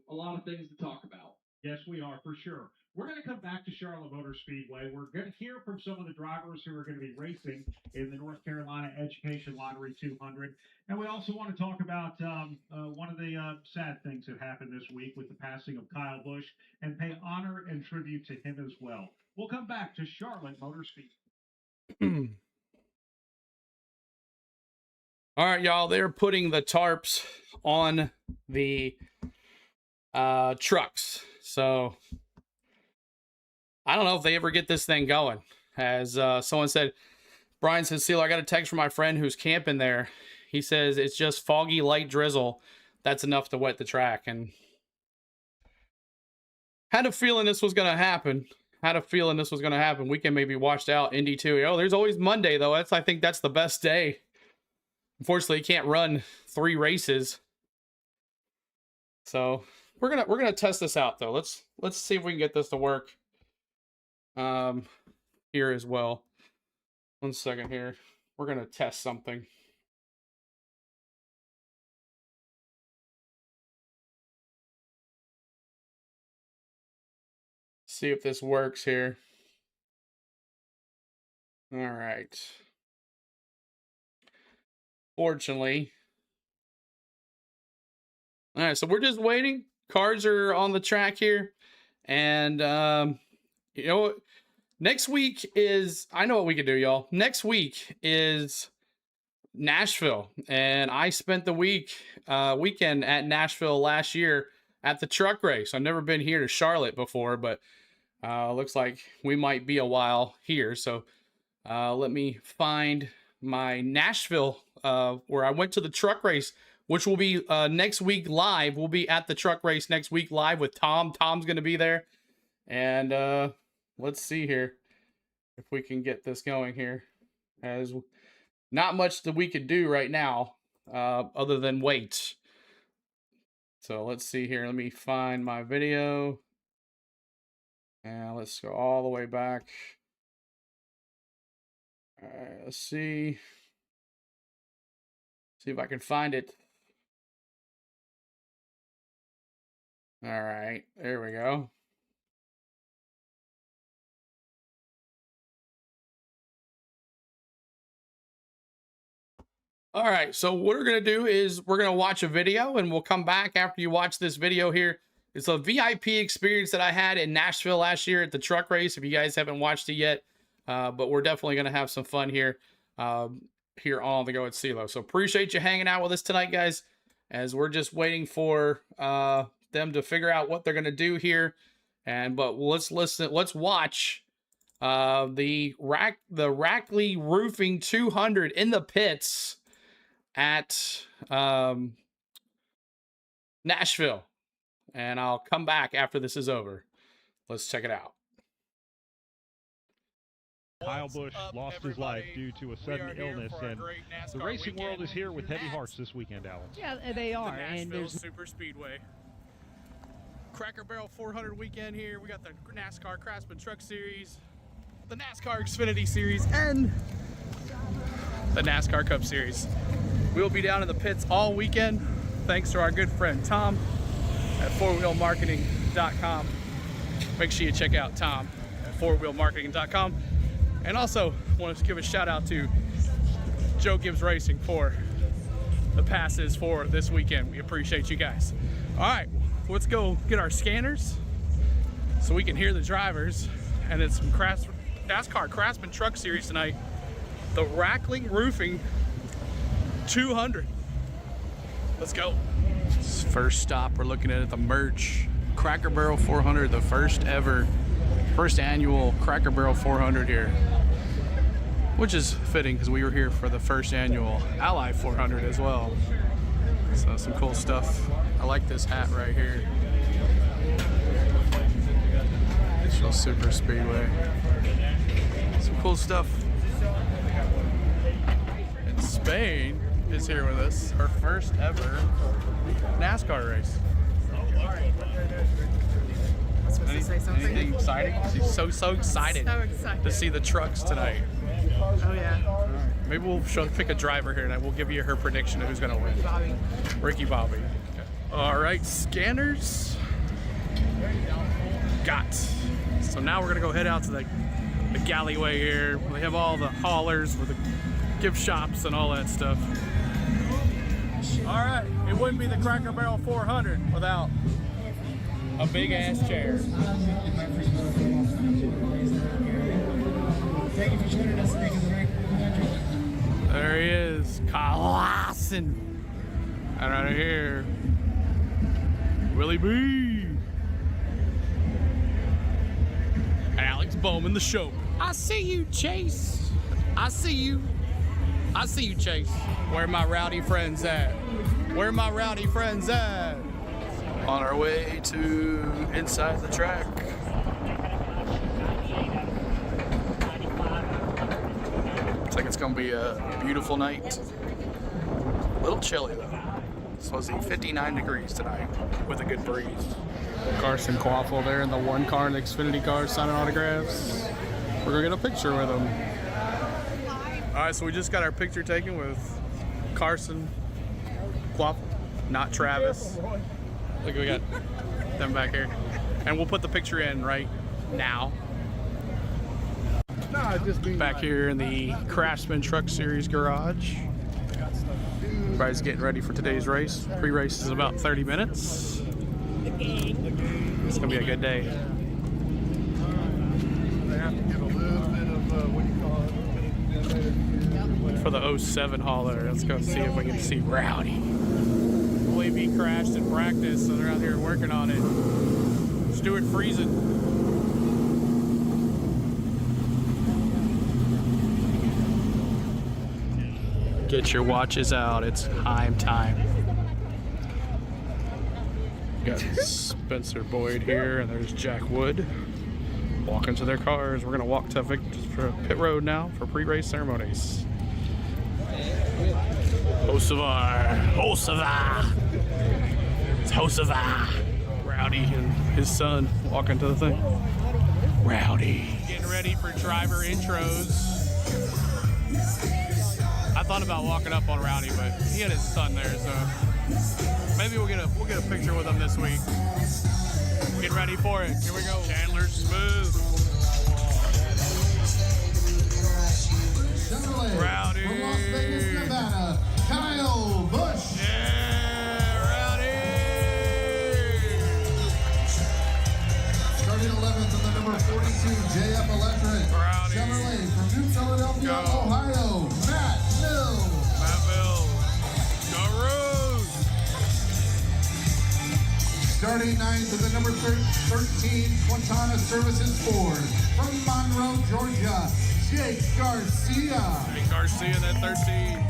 a lot of things to talk about. Yes, we are, for sure. We're going to come back to Charlotte Motor Speedway. We're going to hear from some of the drivers who are going to be racing in the North Carolina Education Lottery 200. And we also want to talk about one of the sad things that happened this week with the passing of Kyle Busch and pay honor and tribute to him as well. We'll come back to Charlotte Motor Speedway. All right, y'all. They're putting the tarps on the trucks. So I don't know if they ever get this thing going. As someone said, Brian says, "Seal, I got a text from my friend who's camping there. He says it's just foggy, light drizzle. That's enough to wet the track." And had a feeling this was going to happen. Weekend may be washed out. Indy too. Oh, there's always Monday though. I think that's the best day. Unfortunately, you can't run 3 races. So we're gonna test this out though. Let's see if we can get this to work. Here as well. 1 second here. We're gonna test something. See if this works here. All right. Fortunately. All right, so we're just waiting. Cars are on the track here. And, you know, next week is, I know what we can do, y'all. Next week is Nashville. And I spent the weekend at Nashville last year at the truck race. I've never been here to Charlotte before, but looks like we might be a while here. So let me find my Nashville, where I went to the truck race, which will be next week live. We'll be at the truck race next week live with Tom. Tom's going to be there. And let's see here if we can get this going here. As not much that we could do right now other than wait. So let's see here. Let me find my video. And let's go all the way back. All right, let's see. See if I can find it. All right, there we go. All right, so what we're going to do is we're going to watch a video, and we'll come back after you watch this video here. It's a VIP experience that I had in Nashville last year at the truck race, if you guys haven't watched it yet. But we're definitely going to have some fun here here on The Go at CeeLo. So appreciate you hanging out with us tonight, guys, as we're just waiting for them to figure out what they're going to do here. But let's watch the Rackley Roofing 200 in the pits at Nashville. And I'll come back after this is over. Let's check it out. Kyle Busch lost his life due to a sudden illness, and the racing world is here with heavy hearts this weekend, Alan. Yeah, they are. And there's Super Speedway. Cracker Barrel 400 weekend here. We got the NASCAR Craftsman Truck Series, the NASCAR Xfinity Series, and the NASCAR Cup Series. We'll be down in the pits all weekend, thanks to our good friend Tom at fourwheelmarketing.com. Make sure you check out Tom at fourwheelmarketing.com. And also want to give a shout out to Joe Gibbs Racing for the passes for this weekend. We appreciate you guys. All right, let's go get our scanners so we can hear the drivers. And it's some NASCAR Craftsman Truck Series tonight. The Rackley Roofing 200. Let's go. First stop, we're looking at the merch. Cracker Barrel 400, the first annual Cracker Barrel 400 here. Which is fitting because we were here for the first annual Ally 400 as well. So some cool stuff. I like this hat right here. Nashville Super Speedway. Some cool stuff. And Spain is here with us. Our first ever NASCAR race. was supposed to say something. Anything exciting? She's so excited, So excited to see the trucks tonight. Oh yeah. Maybe we'll pick a driver here and we'll give you her prediction of who's going to win. Bobby. Ricky Bobby. Okay. All right, scanners. Got. So now we're going to go head out to the galleyway here. They have all the haulers with the gift shops and all that stuff. All right, it wouldn't be the Cracker Barrel 400 without a big ass chair. Thank you for joining us today for the Rank 400. There he is, Kyle Larson. And right here, Willie B. And Alex Bowman, the show. I see you, Chase. I see you. I see you, Chase. Where my rowdy friends at? Where my rowdy friends at? On our way to inside the track. Looks like it's gonna be a beautiful night. A little chilly though. It's supposed to be 59 degrees tonight with a good breeze. Carson Quaffle there in the one car in the Xfinity car signing autographs. We're gonna get a picture with him. All right, so we just got our picture taken with Carson Quaffle, not Travis. Look, we got them back here. And we'll put the picture in right now. Back here in the Craftsman Truck Series garage. Everybody's getting ready for today's race. Pre-race is in about 30 minutes. It's gonna be a good day. They have to give a little bit of, what do you call it? For the 07 hauler, let's go see if we can see Rowdy. I believe he crashed in practice, so they're out here working on it. Stuart Friesen. Get your watches out, it's time. Got Spencer Boyd here, and there's Jack Wood. Walking to their cars. We're gonna walk to for pit road now for pre-race ceremonies. Hocevar. It's Hocevar. Rowdy and his son walking to the thing. Rowdy. Getting ready for driver intros. I thought about walking up on Rowdy, but he had his son there, so maybe we'll get a picture with him this week. Get ready for it. Here we go. Chandler Smooth. Rowdy. From Las Vegas, Nevada, Kyle Busch. Yeah, Rowdy. Starting 11th in the number 42, JF Electric. Rowdy. Chevrolet from New Philadelphia, Ohio, Matt Mills. Go Rose. Starting 9th in the number 13, Quintana Services Ford. From Monroe, Georgia, Jake Garcia. Jake Garcia, that 13.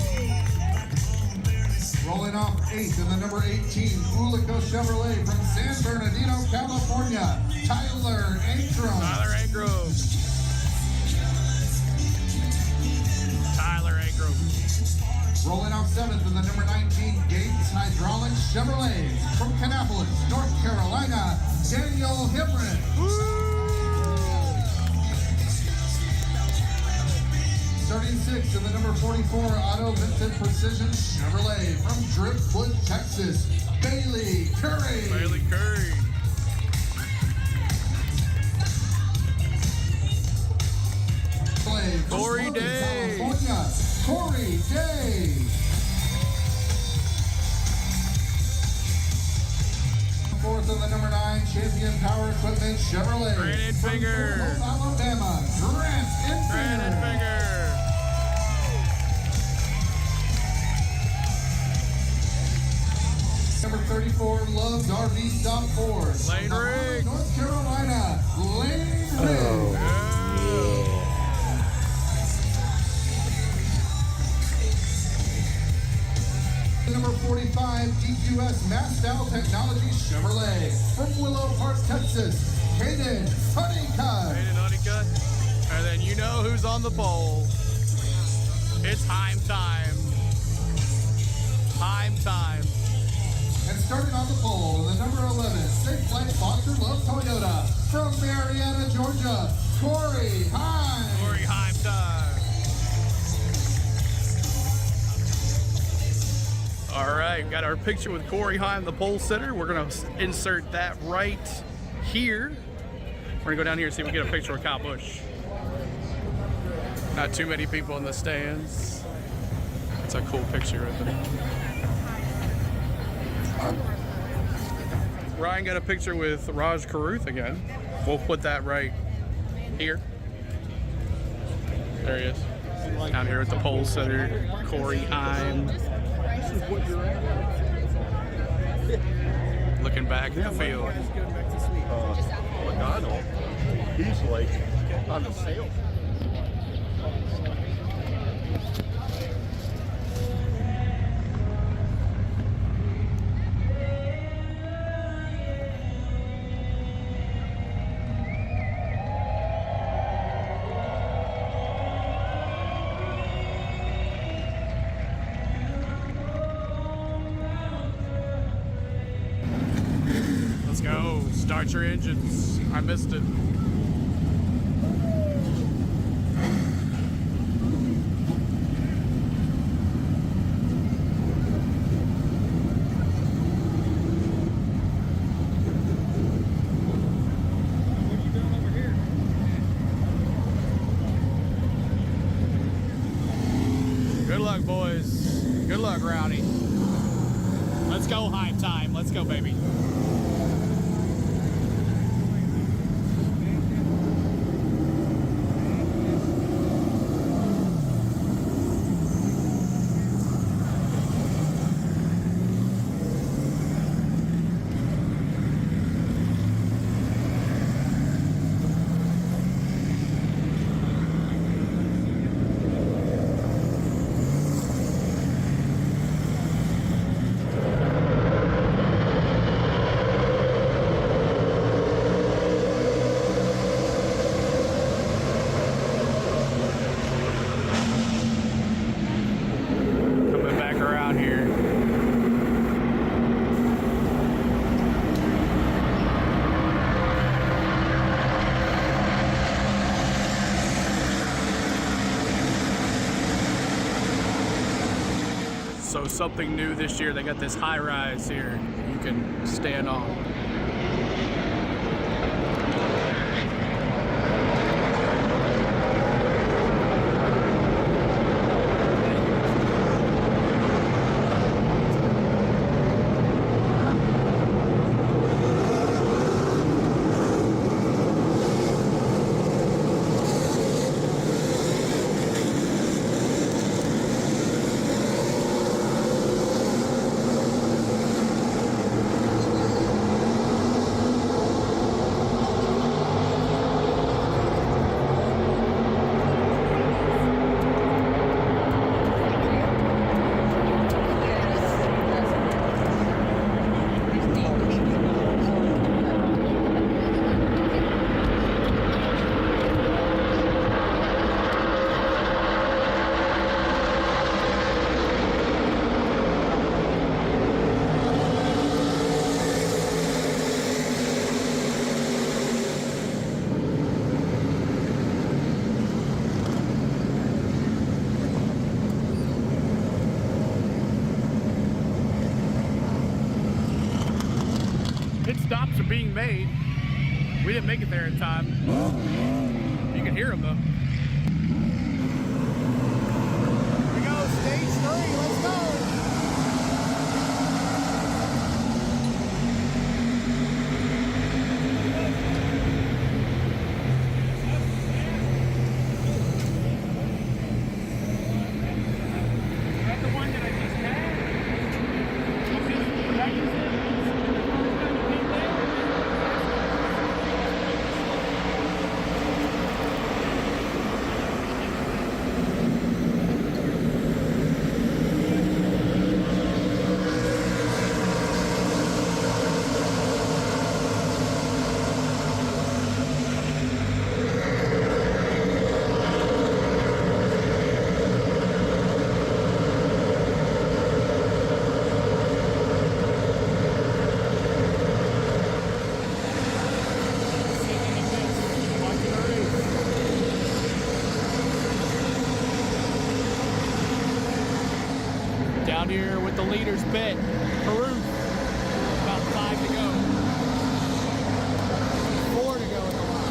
Rolling off 8th in the number 18, Ulico Chevrolet from San Bernardino, California, Tyler Ankrum. Tyler Ankrum. Rolling off 7th in the number 19, Gates Hydraulics Chevrolet from Kannapolis, North Carolina, Daniel Hibron. Starting 6th in the number 44, Auto Vincent Precision Chevrolet from Driftwood, Texas, Bailey Curry. Bailey Curry. Corey Day. California, Corey Day. Fourth in the number 9, Champion Power Equipment Chevrolet. Grant Finger. From Alabama, Grant Finger. Number 34, Love's RV Stop Ford. Lane Riggs. North Carolina, Lane Riggs. Number 45, DQS Mastow Technology Chevrolet. From Willow Park, Texas, Hayden Honeycutt. Hayden Honeycutt. And then you know who's on the pole. It's time. And starting on the pole in the number 11, State Flight Sponsor Love Toyota from Marietta, Georgia, Corey Hines. Corey Hines time. All right, got our picture with Corey Hines, the pole sitter. We're gonna insert that right here. We're gonna go down here and see if we can get a picture with Kyle Busch. Not too many people in the stands. It's a cool picture right there. Ryan got a picture with Raj Karuth again. We'll put that right here. There he is. Down here at the pole sitter, Corey Hines. Looking back at the field. McDonald, he's like on the sail. Let's go. Start your engines. I missed it. Good luck, boys. Good luck, Rowdy. Let's go, high time. Let's go, baby. So something new this year, they got this high rise here you can stand on. Pit stops are being made. We didn't make it there in time. You can hear them though. Here we go, stage 3, let's go. here with the leader's pit. Peru. About 5 to go. 4 to go in the line.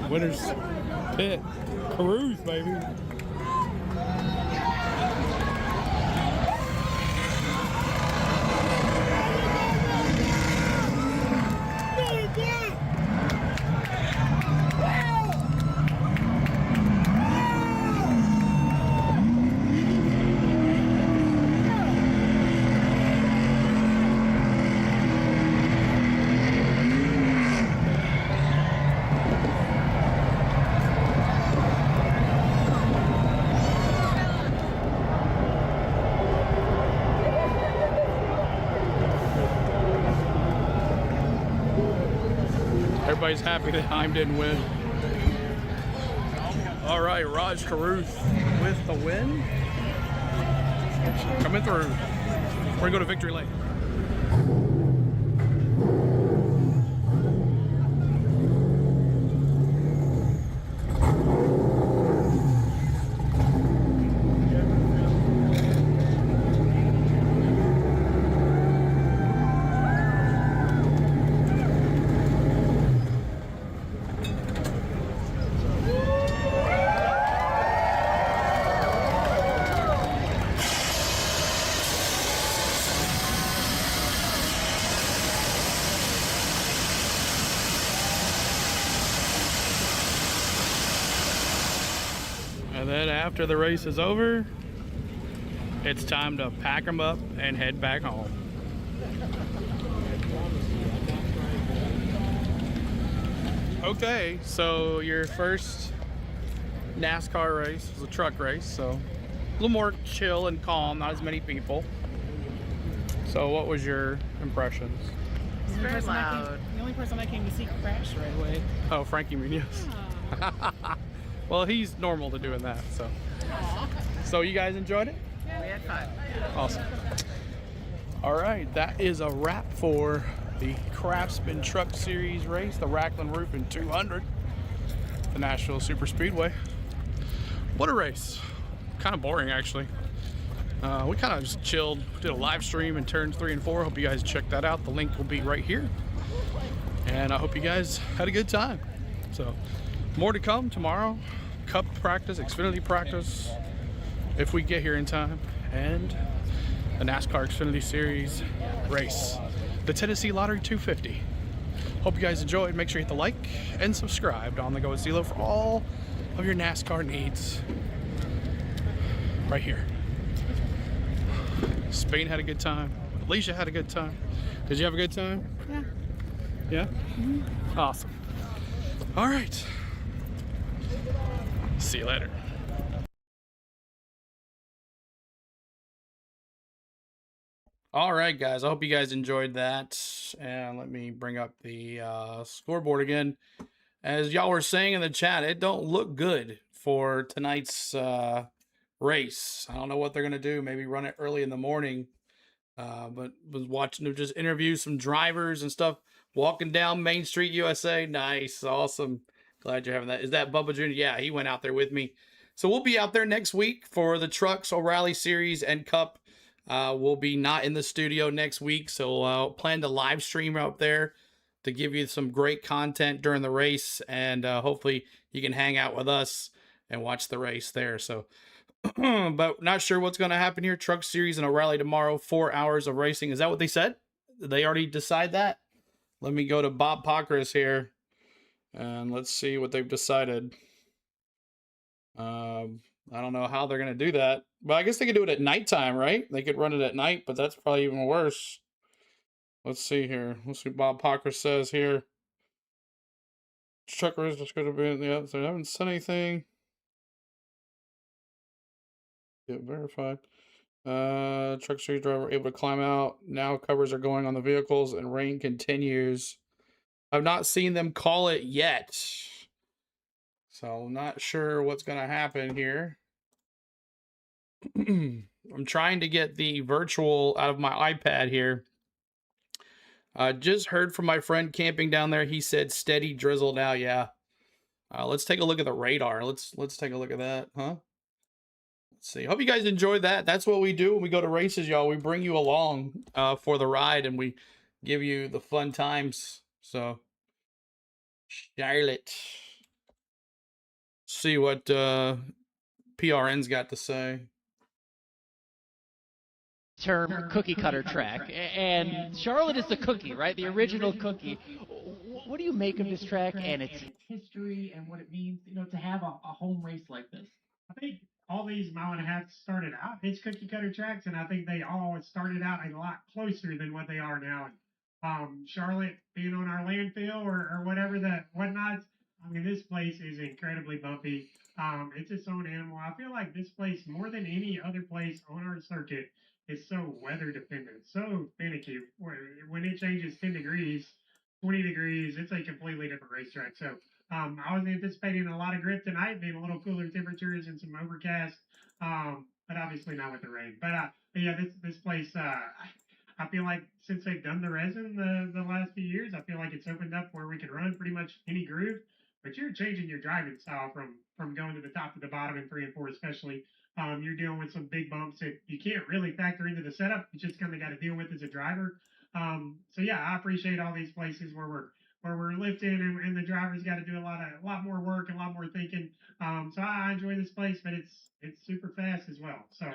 Winner's pit. Cruise, baby. Everybody's happy that Heim didn't win. All right, Raj Caruth with the win. Coming through. We're gonna go to victory lane. And then after the race is over, it's time to pack them up and head back home. Okay, so your first NASCAR race was a truck race, so a little more chill and calm, not as many people. So what was your impressions? It's very loud. The only person I came to see crashed right away. Oh, Frankie Munoz. Well, he's normal to doing that, so. So you guys enjoyed it? Yeah, we had fun. Awesome. All right, that is a wrap for the Craftsman Truck Series race, the Racklin Roofing 200, the Nashville Super Speedway. What a race. Kind of boring, actually. We kind of just chilled, did a live stream in turns 3 and 4. Hope you guys check that out. The link will be right here. And I hope you guys had a good time. So, more to come tomorrow. Cup practice, Xfinity practice, if we get here in time, and the NASCAR Xfinity Series race, the Tennessee Lottery 250. Hope you guys enjoyed. Make sure you hit the like and subscribe to On The Go with CeeLo for all of your NASCAR needs right here. Spain had a good time. Alicia had a good time. Did you have a good time? Yeah. Yeah? Mm-hmm. Awesome. All right. See you later. All right, guys. I hope you guys enjoyed that. And let me bring up the scoreboard again. As y'all were saying in the chat, it don't look good for tonight's race. I don't know what they're going to do. Maybe run it early in the morning. But was watching them just interview some drivers and stuff. Walking down Main Street, USA. Nice. Awesome. Glad you're having that. Is that Bubba Jr.? Yeah, he went out there with me. So we'll be out there next week for the Trucks O'Reilly Series and Cup will be not in the studio next week, so plan to live stream up there to give you some great content during the race, and hopefully you can hang out with us and watch the race there. So, but not sure what's going to happen here. Truck Series and a rally tomorrow, 4 hours of racing. Is that what they said? Did they already decide that? Let me go to Bob Pockris here, and let's see what they've decided. I don't know how they're going to do that. But I guess they could do it at nighttime, right? They could run it at night, but that's probably even worse. Let's see here. Let's see what Bob Pockris says here. Truck race is going to be in the they haven't said anything. Get verified. Truck Series driver able to climb out. Now covers are going on the vehicles and rain continues. I've not seen them call it yet. So I'm not sure what's going to happen here. I'm trying to get the virtual out of my iPad here. Just heard from my friend camping down there. He said steady drizzle now. Yeah. Let's take a look at the radar. Let's take a look at that, huh? Let's see. Hope you guys enjoyed that. That's what we do when we go to races, y'all. We bring you along for the ride, and we give you the fun times. So, Charlotte. See what PRN's got to say. Term cookie cutter track, and Charlotte is the cookie, right? The original cookie. What do you make of this track and its history and what it means, to have a home race like this? I think all these mile and a half started out as cookie cutter tracks, and I think they all started out a lot closer than what they are now. Charlotte being on our landfill or whatever the whatnots. I mean, this place is incredibly bumpy. It's its own animal. I feel like this place, more than any other place on our circuit, is so weather dependent, so finicky. When it changes 10 degrees, 20 degrees, it's a completely different racetrack. So I was anticipating a lot of grip tonight, being a little cooler temperatures and some overcast, but obviously not with the rain. But yeah, this place, I feel like since they've done the resin the last few years, I feel like it's opened up where we can run pretty much any groove. But you're changing your driving style from going to the top to the bottom in 3 and 4 especially. You're dealing with some big bumps that you can't really factor into the setup. You just kind of got to deal with as a driver. So yeah, I appreciate all these places where we're lifting and the drivers got to do a lot more work, a lot more thinking. So I enjoy this place, but it's super fast as well. So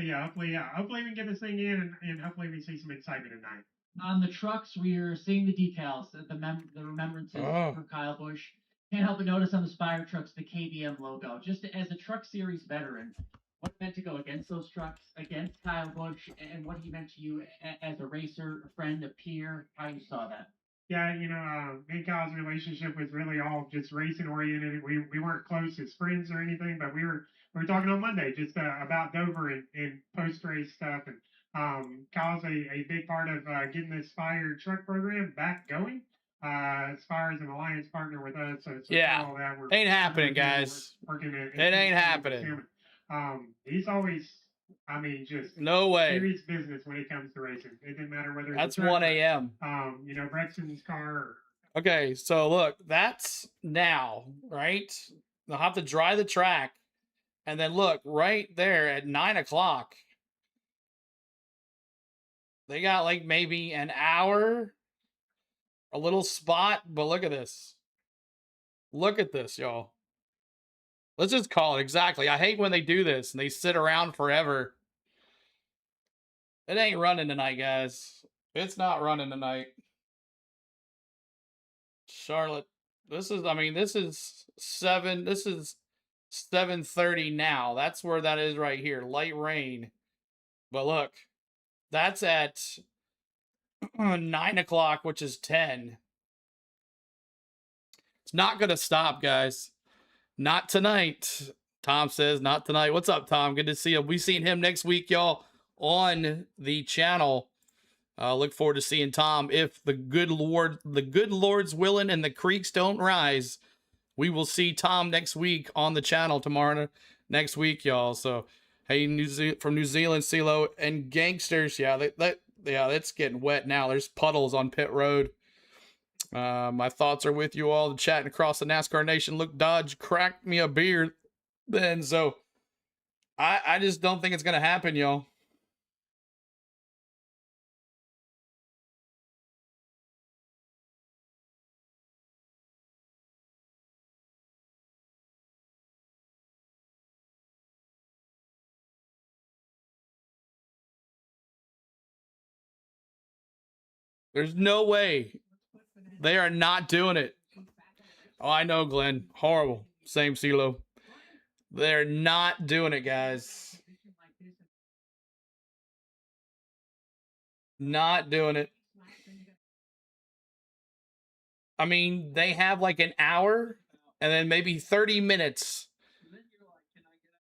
yeah, hopefully we can get this thing in and hopefully we see some excitement tonight. On the trucks, we're seeing the decals, the remembrances for Kyle Busch. Can't help but notice on the Spire trucks the KBM logo. Just as a Truck Series veteran, what it meant to go against those trucks, against Kyle Busch, and what he meant to you as a racer, a friend, a peer, how you saw that? Yeah, me and Kyle's relationship was really all just racing oriented. We weren't close as friends or anything, but we were talking on Monday just about Dover and post race stuff. And Kyle's a big part of getting this Spire truck program back going. Spire is an alliance partner with us, so yeah, all that ain't happening, guys. It ain't happening. He's always, just no way serious business when it comes to racing. It didn't matter whether that's 1 a.m. Brexton's car. Okay, so look, that's now, right? They'll have to dry the track, and then look right there at 9 o'clock. They got like maybe an hour. A little spot, but look at this. Look at this, y'all. Let's just call it exactly. I hate when they do this and they sit around forever. It ain't running tonight, guys. It's not running tonight. Charlotte. This is 7:30 now. That's where that is right here. Light rain. But look, that's at 9 o'clock, which is 10. It's not going to stop, guys. Not tonight. Tom says, not tonight. What's up, Tom? Good to see you. We seen him next week, y'all, on the channel. Look forward to seeing Tom. If the good Lord's willing and the creeks don't rise, we will see Tom next week on the channel tomorrow next week, y'all. So, hey, from New Zealand, CeeLo and Gangsters. Yeah, that's getting wet now. There's puddles on pit road. My thoughts are with you all. Chatting across the NASCAR Nation. Look, Dodge cracked me a beer then. So I just don't think it's going to happen, y'all. There's no way. They are not doing it. Oh, I know, Glenn. Horrible. Same CeeLo. They're not doing it, guys. Not doing it. I mean, they have like an hour and then maybe 30 minutes.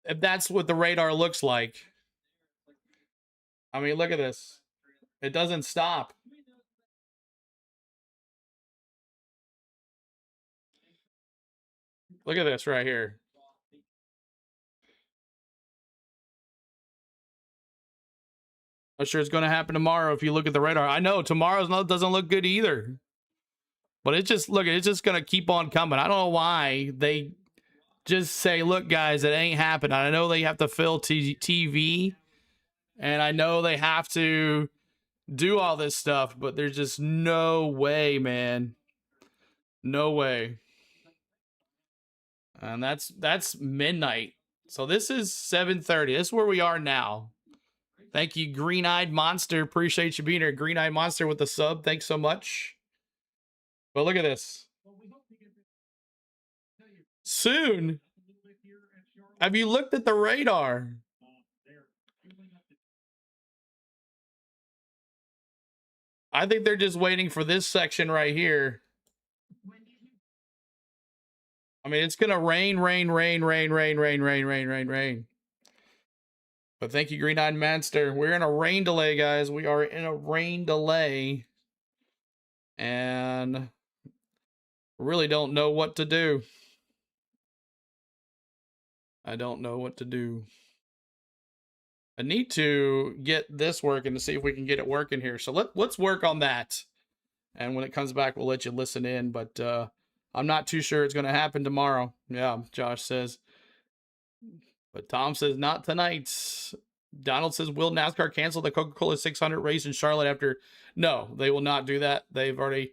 If that's what the radar looks like. I mean, look at this. It doesn't stop. Look at this right here. Not sure it's going to happen tomorrow if you look at the radar. I know tomorrow's doesn't look good either. But it's just, look, it's just going to keep on coming. I don't know why they just say, look, guys, it ain't happening. I know they have to fill TV. And I know they have to do all this stuff. But there's just no way, man. No way. And that's midnight. So this is 7:30. This is where we are now. Thank you, Green-Eyed Monster. Appreciate you being here. Green-Eyed Monster with the sub. Thanks so much. But look at this. Soon. Have you looked at the radar? I think they're just waiting for this section right here. I mean, it's going to rain. But thank you, Green-Eyed Monster. We're in a rain delay, guys. We are in a rain delay. And really don't know what to do. I don't know what to do. I need to get this working to see if we can get it working here. So let's work on that. And when it comes back, we'll let you listen in. But I'm not too sure it's going to happen tomorrow. Yeah, Josh says. But Tom says, not tonight. Donald says, will NASCAR cancel the Coca-Cola 600 race in Charlotte after? No, they will not do that. They've already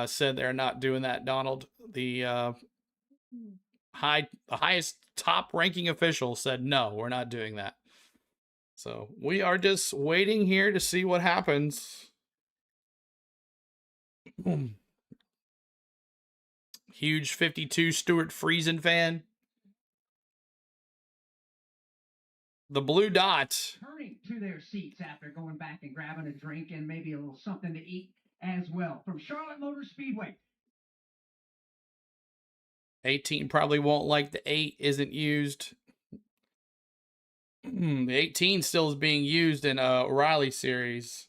said they're not doing that, Donald. The highest top-ranking official said, no, we're not doing that. So we are just waiting here to see what happens. Huge 52 Stuart Friesen fan. The blue dot. Turning to their seats after going back and grabbing a drink and maybe a little something to eat as well. From Charlotte Motor Speedway. 18 probably won't like the 8 isn't used. The 18 still is being used in a O'Reilly series,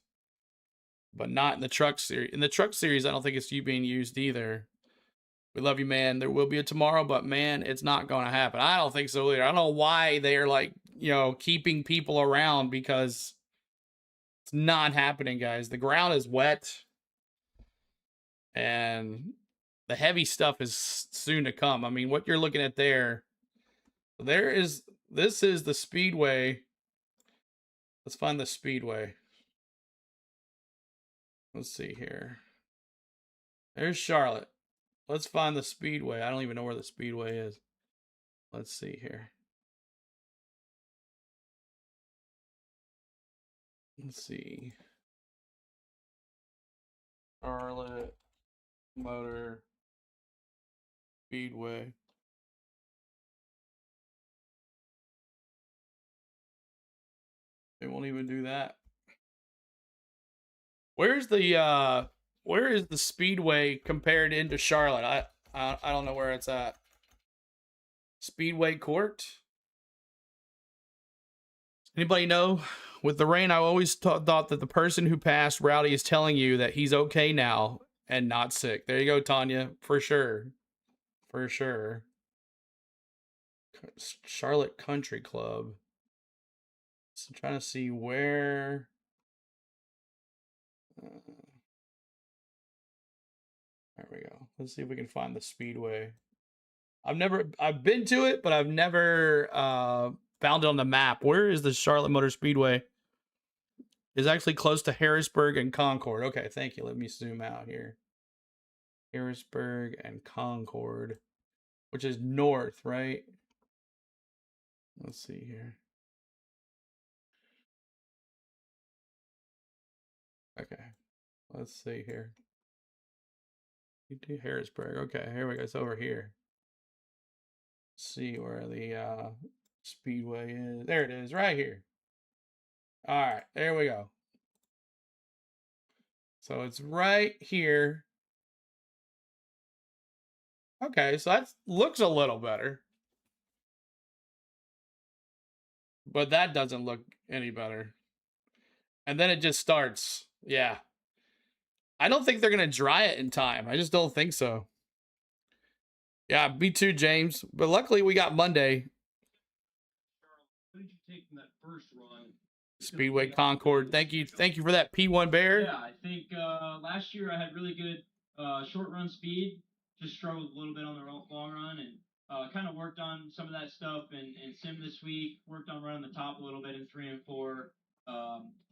but not in the truck series. In the truck series, I don't think it's being used either. We love you, man. There will be a tomorrow, but man, it's not going to happen. I don't think so either. I don't know why they're like, keeping people around, because it's not happening, guys. The ground is wet and the heavy stuff is soon to come. I mean, what you're looking at there, this is the Speedway. Let's find the Speedway. Let's see here. There's Charlotte. Let's find the Speedway. I don't even know where the Speedway is. Let's see here. Let's see. Charlotte Motor Speedway. They won't even do that. Where is the Speedway compared into Charlotte? I don't know where it's at. Speedway Court? Anybody know? With the rain, I always thought that the person who passed Rowdy is telling you that he's okay now and not sick. There you go, Tanya. For sure. For sure. Charlotte Country Club. So I'm trying to see where... There we go. Let's see if we can find the Speedway. I've been to it, but I've never found it on the map. Where is the Charlotte Motor Speedway? It's actually close to Harrisburg and Concord. Okay, thank you. Let me zoom out here. Harrisburg and Concord, which is north, right? Let's see here. Okay. Let's see here. You do Harrisburg. Okay, here we go. It's over here. Let's see where the Speedway is. There it is, right here. All right, there we go. So it's right here. Okay, so that looks a little better. But that doesn't look any better. And then it just starts. Yeah. I don't think they're going to dry it in time. I just don't think so. Yeah, me too, James. But luckily we got Monday. What did you take from that first run? Speedway Concord. Thank you for that P1 Bear. Yeah, I think last year I had really good short run speed. Just struggled a little bit on the long run, and kind of worked on some of that stuff in sim this week. Worked on running the top a little bit in 3 and 4.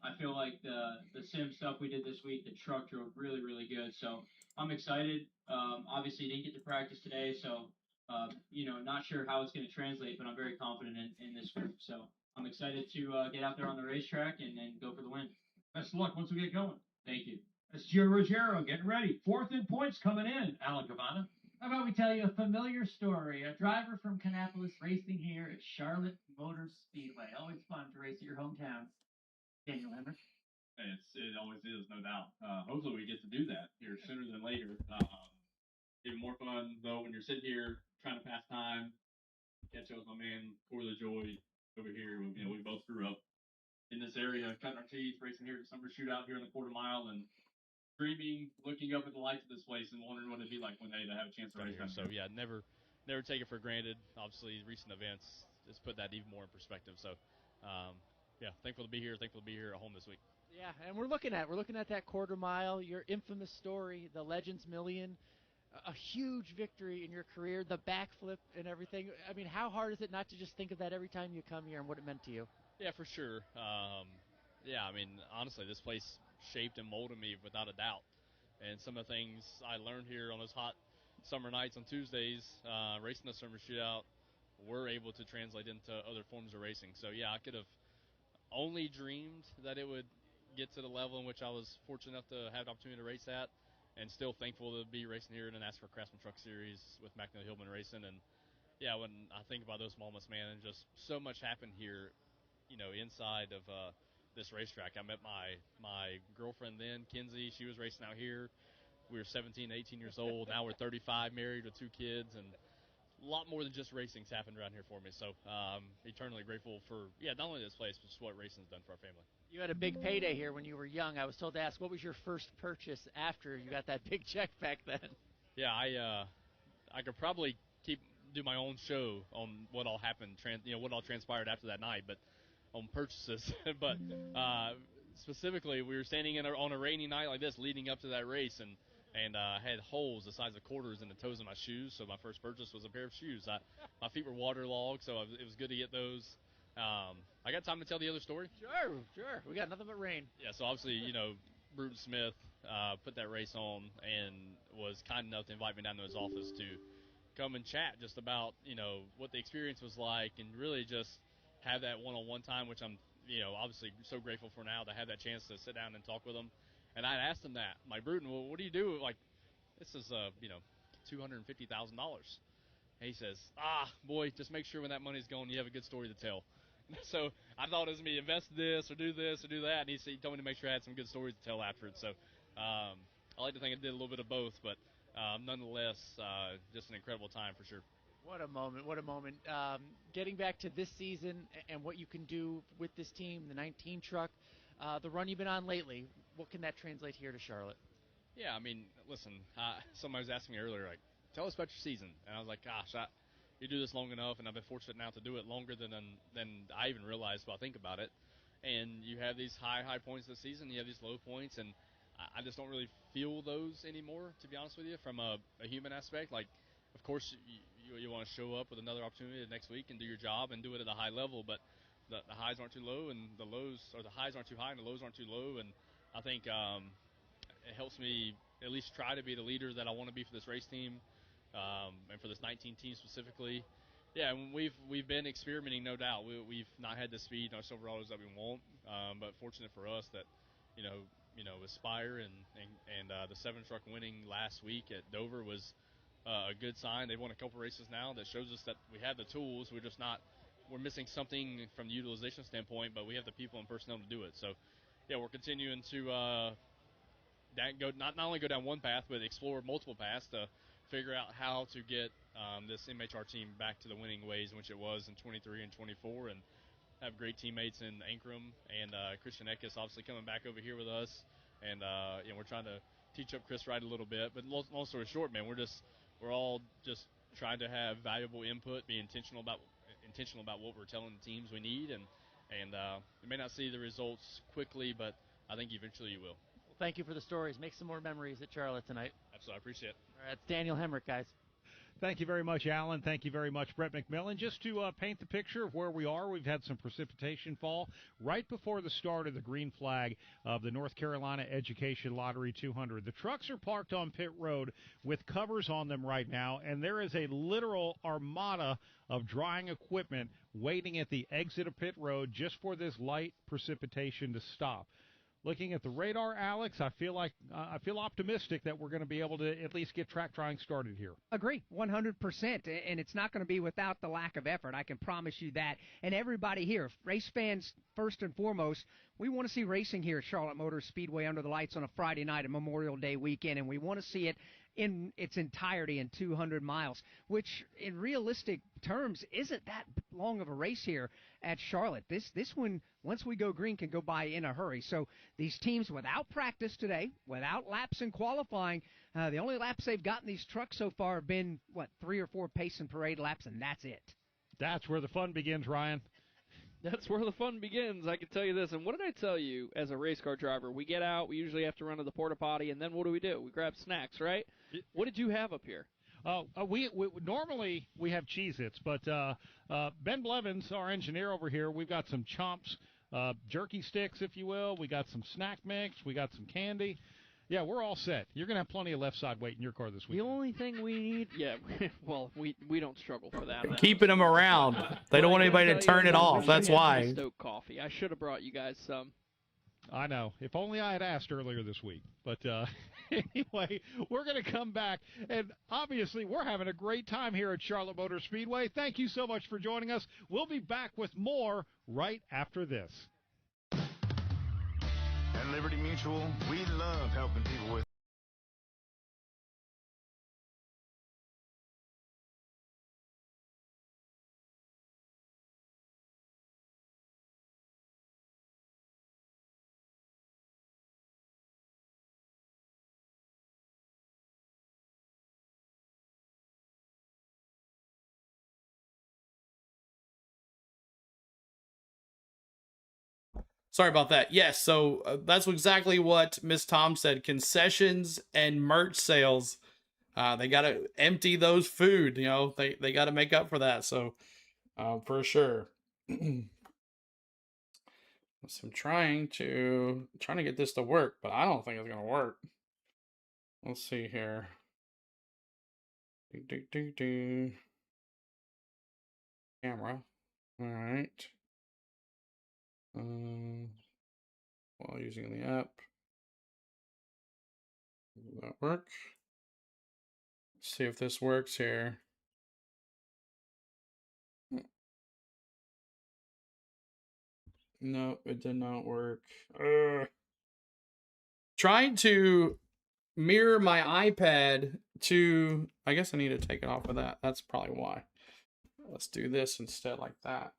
I feel like the sim stuff we did this week, the truck drove really, really good. So I'm excited. Obviously didn't get to practice today, so not sure how it's going to translate, but I'm very confident in this week. So I'm excited to get out there on the racetrack and go for the win. Best of luck once we get going. Thank you. That's Gio Ruggiero getting ready. 4th in points coming in. Alan Cavana. How about we tell you a familiar story? A driver from Kannapolis racing here at Charlotte Motor Speedway. Always fun to race at your hometown. Daniel Hammer. It always is, no doubt. Hopefully we get to do that here sooner than later. Even more fun though when you're sitting here trying to pass time. Catch up with my man Corey LaJoy over here. We both grew up in this area, cutting our teeth, racing here at the summer shootout here in the quarter mile, and dreaming, looking up at the lights of this place and wondering what it'd be like one day to have a chance to race down So yeah, never take it for granted. Obviously, recent events has put that even more in perspective. So, yeah, thankful to be here. Thankful to be here at home this week. Yeah, and we're looking at that quarter mile, your infamous story, the Legends Million, a huge victory in your career, the backflip and everything. I mean, how hard is it not to just think of that every time you come here and what it meant to you? Yeah, for sure. Yeah, I mean, honestly, this place shaped and molded me without a doubt. And some of the things I learned here on those hot summer nights on Tuesdays, racing the summer shootout, were able to translate into other forms of racing. So yeah, I could have only dreamed that it would get to the level in which I was fortunate enough to have the opportunity to race at, and still thankful to be racing here in the Nascar Craftsman Truck Series with McNeil Hillman Racing. And yeah, when I think about those moments, man, and just so much happened here, inside of this racetrack. I met my girlfriend then, Kinsey. She was racing out here. We were 17, 18 years old. Now we're 35, married with 2 kids, and a lot more than just racing's happened around here for me. So eternally grateful for, not only this place, but just what racing's done for our family. You had a big payday here when you were young. I was told to ask, what was your first purchase after you got that big check back then? Yeah, I could probably do my own show on what all happened, what all transpired after that night, but on purchases. But specifically, we were standing on a rainy night like this, leading up to that race, and had holes the size of quarters in the toes of my shoes. So my first purchase was a pair of shoes. My feet were waterlogged, so it was good to get those. I got time to tell the other story? Sure. We got nothing but rain. Yeah, so obviously, Bruton Smith put that race on and was kind enough to invite me down to his office to come and chat just about, what the experience was like, and really just have that one-on-one time, which I'm, obviously so grateful for now to have that chance to sit down and talk with him. And I asked him that, like, Bruton, well, what do you do? Like, this is, $250,000. And he says, boy, just make sure when that money's gone, you have a good story to tell. So I thought it was going to be invest this or do that. And he told me to make sure I had some good stories to tell afterwards. So I like to think I did a little bit of both, but nonetheless, just an incredible time for sure. What a moment. Getting back to this season and what you can do with this team, the 19 truck, the run you've been on lately, what can that translate here to Charlotte? Yeah, I mean, listen, somebody was asking me earlier, like, tell us about your season. And I was like, gosh, you do this long enough, and I've been fortunate now to do it longer than I even realized while I think about it. And you have these high points this season, you have these low points, and I just don't really feel those anymore, to be honest with you, from a human aspect. Like, of course, you want to show up with another opportunity the next week and do your job and do it at a high level, but the highs aren't too low, and the highs aren't too high, and the lows aren't too low. And I think it helps me at least try to be the leader that I want to be for this race team, and for this 19 team specifically. Yeah, we've been experimenting, no doubt. We've not had the speed in our Silverados that we want, but fortunate for us that, with Spire and the 7 truck winning last week at Dover was a good sign. They've won a couple races now that shows us that we have the tools. We're missing something from the utilization standpoint, but we have the people and personnel to do it. So, yeah, we're continuing to not only go down one path, but explore multiple paths to figure out how to get this MHR team back to the winning ways in which it was in 23 and 24, and have great teammates in Ankrum and Christian Eckes obviously coming back over here with us, and we're trying to teach up Chris Wright a little bit. But long story short, man, we're all just trying to have valuable input, be intentional about what we're telling the teams we need, and you may not see the results quickly, but I think eventually you will. Well, thank you for the stories. Make some more memories at Charlotte tonight. Absolutely, I appreciate it. All right, it's Daniel Hemrick, guys. Thank you very much, Alan. Thank you very much, Brett McMillan. Just to paint the picture of where we are, we've had some precipitation fall right before the start of the green flag of the North Carolina Education Lottery 200. The trucks are parked on pit road with covers on them right now, and there is a literal armada of drying equipment waiting at the exit of pit road just for this light precipitation to stop. Looking at the radar, Alex, I feel optimistic that we're going to be able to at least get track drying started here. Agree, 100%, and it's not going to be without the lack of effort. I can promise you that. And everybody here, race fans first and foremost, we want to see racing here at Charlotte Motor Speedway under the lights on a Friday night, a Memorial Day weekend, and we want to see it in its entirety in 200 miles, which in realistic terms isn't that long of a race here at Charlotte. This one, once we go green, can go by in a hurry. So these teams without practice today, without laps in qualifying, the only laps they've gotten these trucks so far have been, 3 or 4 pace and parade laps, and that's it. That's where the fun begins, Ryan. That's where the fun begins, I can tell you this. And what did I tell you as a race car driver? We get out, we usually have to run to the porta potty, and then what do? We grab snacks, right? What did you have up here? We normally we have Cheez-Its, but Ben Blevins, our engineer over here, we've got some Chomps jerky sticks, if you will. We got some snack mix. We got some candy. Yeah, we're all set. You're going to have plenty of left side weight in your car this week. The only thing we need, well, we don't struggle for that. Keeping them around. They don't want anybody to turn it off. That's why. Stoke coffee. I should have brought you guys some. I know. If only I had asked earlier this week. But anyway, we're going to come back. And obviously, we're having a great time here at Charlotte Motor Speedway. Thank you so much for joining us. We'll be back with more right after this. At Liberty Mutual, we love helping people with Sorry about that. Yes, so that's exactly what Miss Tom said. Concessions and merch sales. They got to empty those food. They got to make up for that. So for sure. So I'm trying to get this to work, but I don't think it's going to work. Let's see here. Camera. All right. While using the app. Will that work? Let's see if this works here. No, it did not work. Trying to mirror my iPad to... I guess I need to take it off of that. That's probably why. Let's do this instead, like that.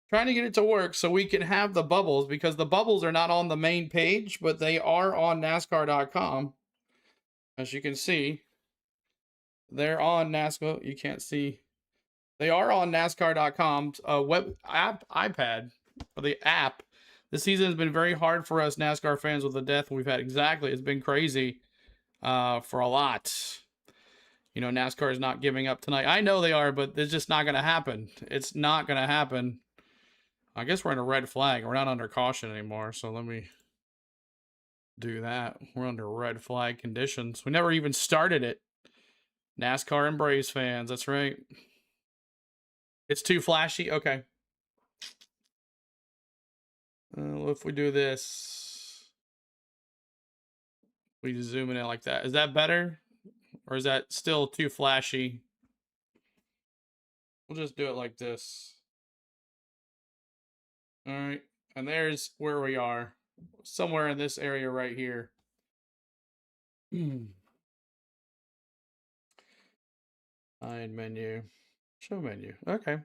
Trying to get it to work so we can have the bubbles, because the bubbles are not on the main page, but they are on NASCAR.com. As you can see, they're on NASCAR. You can't see. They are on NASCAR.com's web app, iPad, or the app. This season has been very hard for us NASCAR fans with the death we've had. Exactly. It's been crazy for a lot. NASCAR is not giving up tonight. I know they are, but it's just not going to happen. It's not going to happen. I guess we're in a red flag. We're not under caution anymore, so let me do that. We're under red flag conditions. We never even started it. NASCAR and Braves fans, that's right. It's too flashy? Okay. If we do this... We just zoom in like that. Is that better? Or is that still too flashy? We'll just do it like this. All right. And there's where we are. Somewhere in this area right here. Hide menu. Show menu. Okay.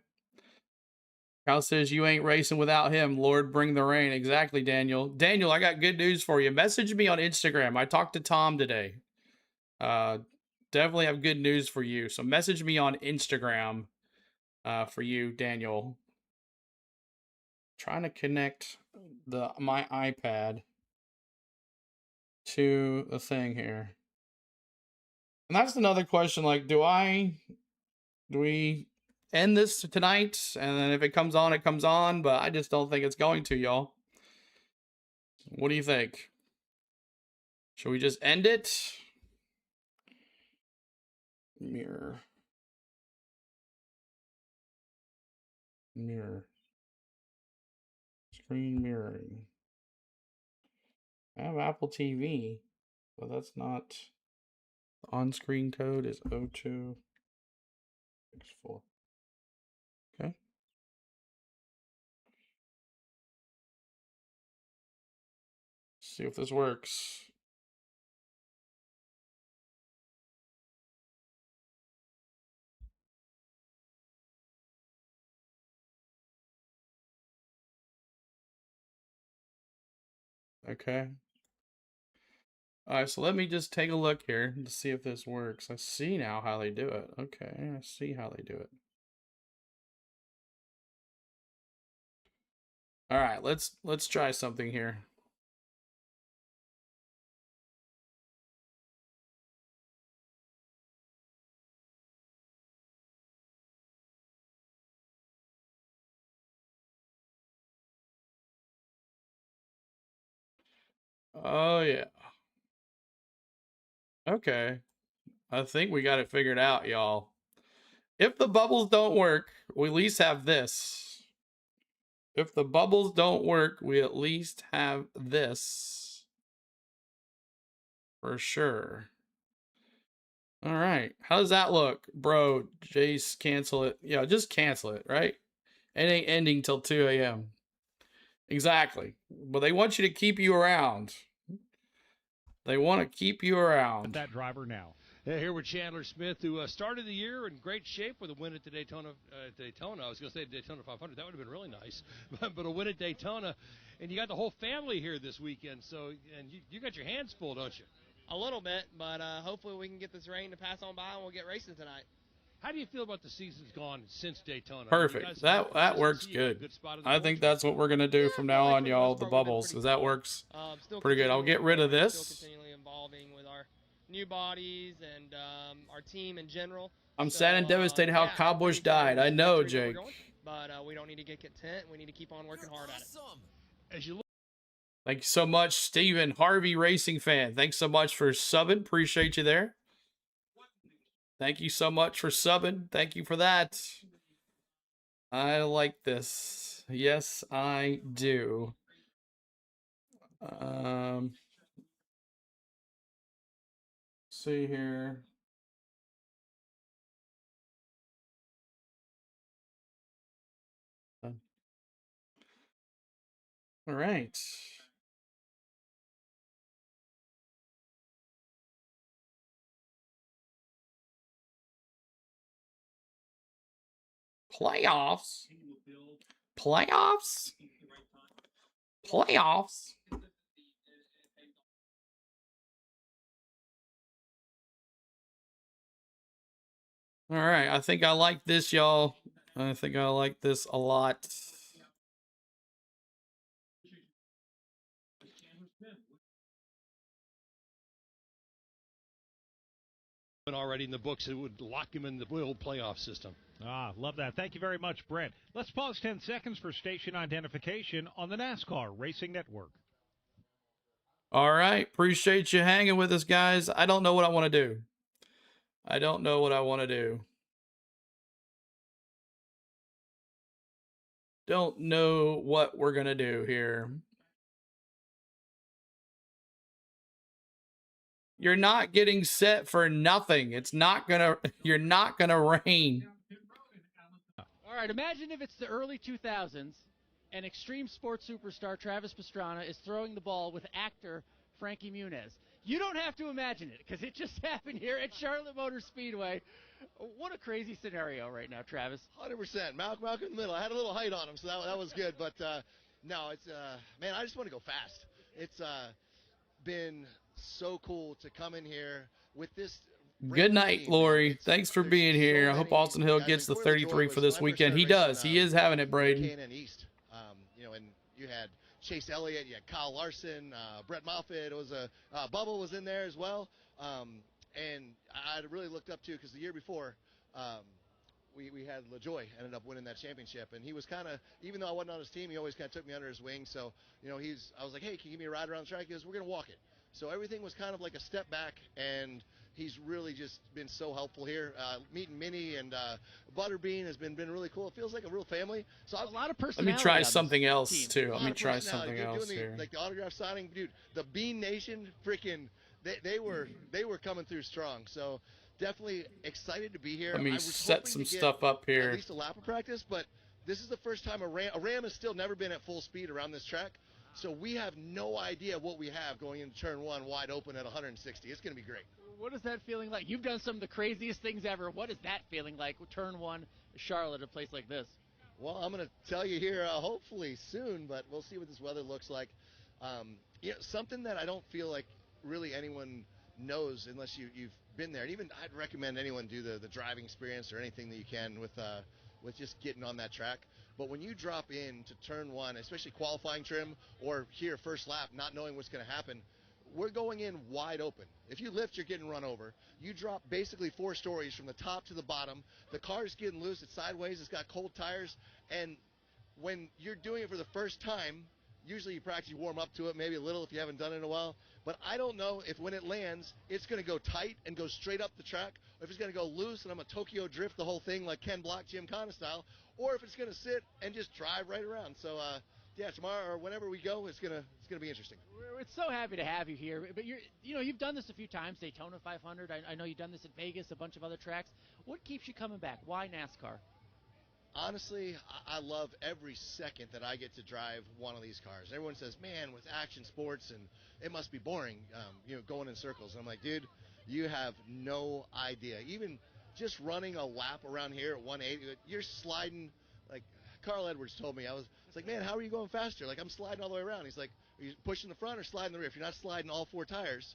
Cal says, you ain't racing without him. Lord, bring the rain. Exactly, Daniel. Daniel, I got good news for you. Message me on Instagram. I talked to Tom today. Definitely have good news for you. So message me on Instagram for you, Daniel. Trying to connect my iPad to the thing here. And that's another question. Like, do we end this tonight? And then if it comes on, it comes on. But I just don't think it's going to, y'all. What do you think? Should we just end it? Mirror. Screen mirroring. I have Apple TV, but that's not. The on-screen code is 0264. Okay. See if this works. Okay. Alright, so let me just take a look here to see if this works. I see now how they do it. Okay, I see how they do it. Alright, let's try something here. Oh yeah. Okay. I think we got it figured out, y'all. If the bubbles don't work, we at least have this. If the bubbles don't work, we at least have this. For sure. All right. How does that look? Bro, Jace, cancel it. Yeah, just cancel it, right? It ain't ending till 2 a.m. Exactly. But they want you to keep you around. They want to keep you around. That driver now. Here with Chandler Smith, who started the year in great shape with a win at the Daytona. I was going to say Daytona 500. That would have been really nice. But a win at Daytona. And you got the whole family here this weekend. So, and you got your hands full, don't you? A little bit, but hopefully we can get this rain to pass on by and we'll get racing tonight. How do you feel about the season's gone since Daytona? Perfect. That works good. I think that's what we're going to do from now on, y'all, the bubbles, because that works pretty good. I'll get rid of this. Still continually evolving with our new bodies and our team in general. I'm sad and devastated how Kyle Busch died. I know, Jake. But we don't need to get content. We need to keep on working hard at it. As you look. Thank you so much, Steven Harvey Racing Fan. Thanks so much for subbing. Appreciate you there. Thank you so much for subbing. Thank you for that. I like this. Yes, I do. See here. All right. Playoffs? Playoffs? Playoffs? All right, I think I like this, y'all. I think I like this a lot. Already in the books, it would lock him in the old playoff system. Ah, love that. Thank you very much, Brent. Let's pause 10 seconds for station identification on the NASCAR Racing Network. All right. Appreciate you hanging with us, guys. I don't know what I want to do. I don't know what I want to do. Don't know what we're going to do here. You're not getting set for nothing. It's not gonna. You're not gonna rain. All right, imagine if it's the early 2000s and extreme sports superstar Travis Pastrana is throwing the ball with actor Frankie Muniz. You don't have to imagine it because it just happened here at Charlotte Motor Speedway. What a crazy scenario right now, Travis. 100%. Malcolm in the middle. I had a little height on him, so that was good. But no, it's man, I just want to go fast. It's been so cool to come in here with this. Good night, Lori. Thanks for being here. I hope Austin Hill gets the 33 for this weekend. He does. He is having it, Braden. K&N East. You know, and you had Chase Elliott, you had Kyle Larson, Brett Moffitt. It was Bubba was in there as well. And I really looked up to because the year before, we had LaJoy ended up winning that championship, and he was kind of, even though I wasn't on his team, he always kind of took me under his wing. So you know, I was like, hey, can you give me a ride around the track? He goes, we're gonna walk it. So everything was kind of like a step back, and he's really just been so helpful here. Meeting Minnie and Butterbean has been really cool. It feels like a real family. So a lot of Let personality. me try something else team. too. Let me try something else doing here. like the autograph signing, dude. The Bean Nation, freaking, they were coming through strong. So definitely excited to be here. Let me I was set hoping some to get stuff up here. At least a lap of practice, but this is the first time a Ram has still never been at full speed around this track. So we have no idea what we have going into turn one wide open at 160. It's going to be great. What is that feeling like? You've done some of the craziest things ever. What is that feeling like? Turn one, Charlotte, a place like this. Well, I'm going to tell you here hopefully soon, but we'll see what this weather looks like. You know, something that I don't feel like really anyone knows unless you've been there. And even I'd recommend anyone do the driving experience or anything that you can with just getting on that track. But when you drop into turn one, especially qualifying trim or here first lap, not knowing what's going to happen, we're going in wide open. If you lift, you're getting run over. You drop basically 4 stories from the top to the bottom. The car's getting loose. It's sideways. It's got cold tires. And when you're doing it for the first time, usually you practice, you warm up to it, maybe a little if you haven't done it in a while. But I don't know if when it lands, it's going to go tight and go straight up the track, or if it's going to go loose and I'm a Tokyo drift the whole thing like Ken Block, Jim Connor style, or if it's going to sit and just drive right around. So, yeah, tomorrow or whenever we go, it's gonna be interesting. We're so happy to have you here. But you've done this a few times, Daytona 500. I know you've done this at Vegas, a bunch of other tracks. What keeps you coming back? Why NASCAR? Honestly, I love every second that I get to drive one of these cars. Everyone says, man, with action sports, and it must be boring, going in circles. And I'm like, dude, you have no idea. Even just running a lap around here at 180, you're sliding. Like Carl Edwards told me, it's like, man, how are you going faster? Like, I'm sliding all the way around. He's like, are you pushing the front or sliding the rear? If you're not sliding all 4 tires,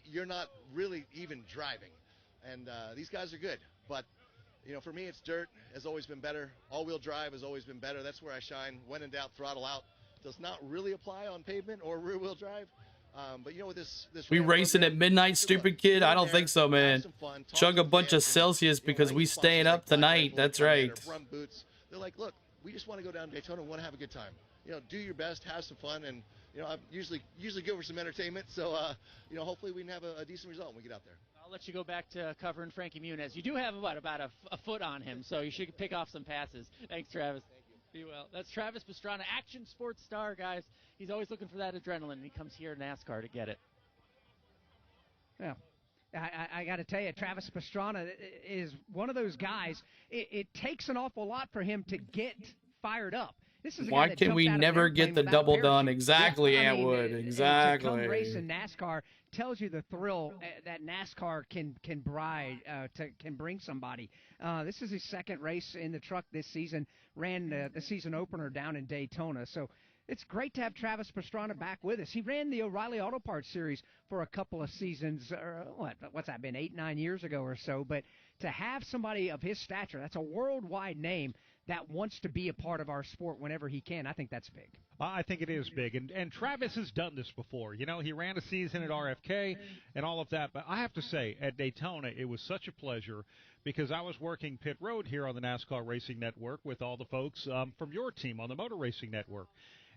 you're not really even driving. And these guys are good. But for me, it's dirt has always been better. All-wheel drive has always been better. That's where I shine. When in doubt, throttle out. Does not really apply on pavement or rear-wheel drive. But with this we racing at midnight, stupid kid? I don't think so, man. Chug a bunch of Celsius because we staying up tonight. That's right. Front boots. They're like, look, we just want to go down to Daytona and want to have a good time. Do your best, have some fun, and I'm usually good for some entertainment. So hopefully we can have a decent result when we get out there. I'll let you go back to covering Frankie Muniz. You do have about a foot on him, so you should pick off some passes. Thanks, Travis. Thank you. Be well. That's Travis Pastrana, action sports star, guys. He's always looking for that adrenaline, and he comes here in NASCAR to get it. Yeah. I got to tell you, Travis Pastrana is one of those guys. It takes an awful lot for him to get fired up. This is a Why guy that can we jumped out of an never airplane get the without a double done? parachute. Exactly, Yeah, I mean, Antwood. Exactly. To come race in NASCAR tells you the thrill that NASCAR can bring somebody. This is his second race in the truck this season. Ran the season opener down in Daytona. So it's great to have Travis Pastrana back with us. He ran the O'Reilly Auto Parts Series for a couple of seasons, or what's that been, 8-9 years ago or so. But to have somebody of his stature, that's a worldwide name, that wants to be a part of our sport whenever he can, I think that's big. I think it is big, and Travis has done this before. He ran a season at RFK and all of that, but I have to say, at Daytona, it was such a pleasure because I was working pit road here on the NASCAR Racing Network with all the folks from your team on the Motor Racing Network,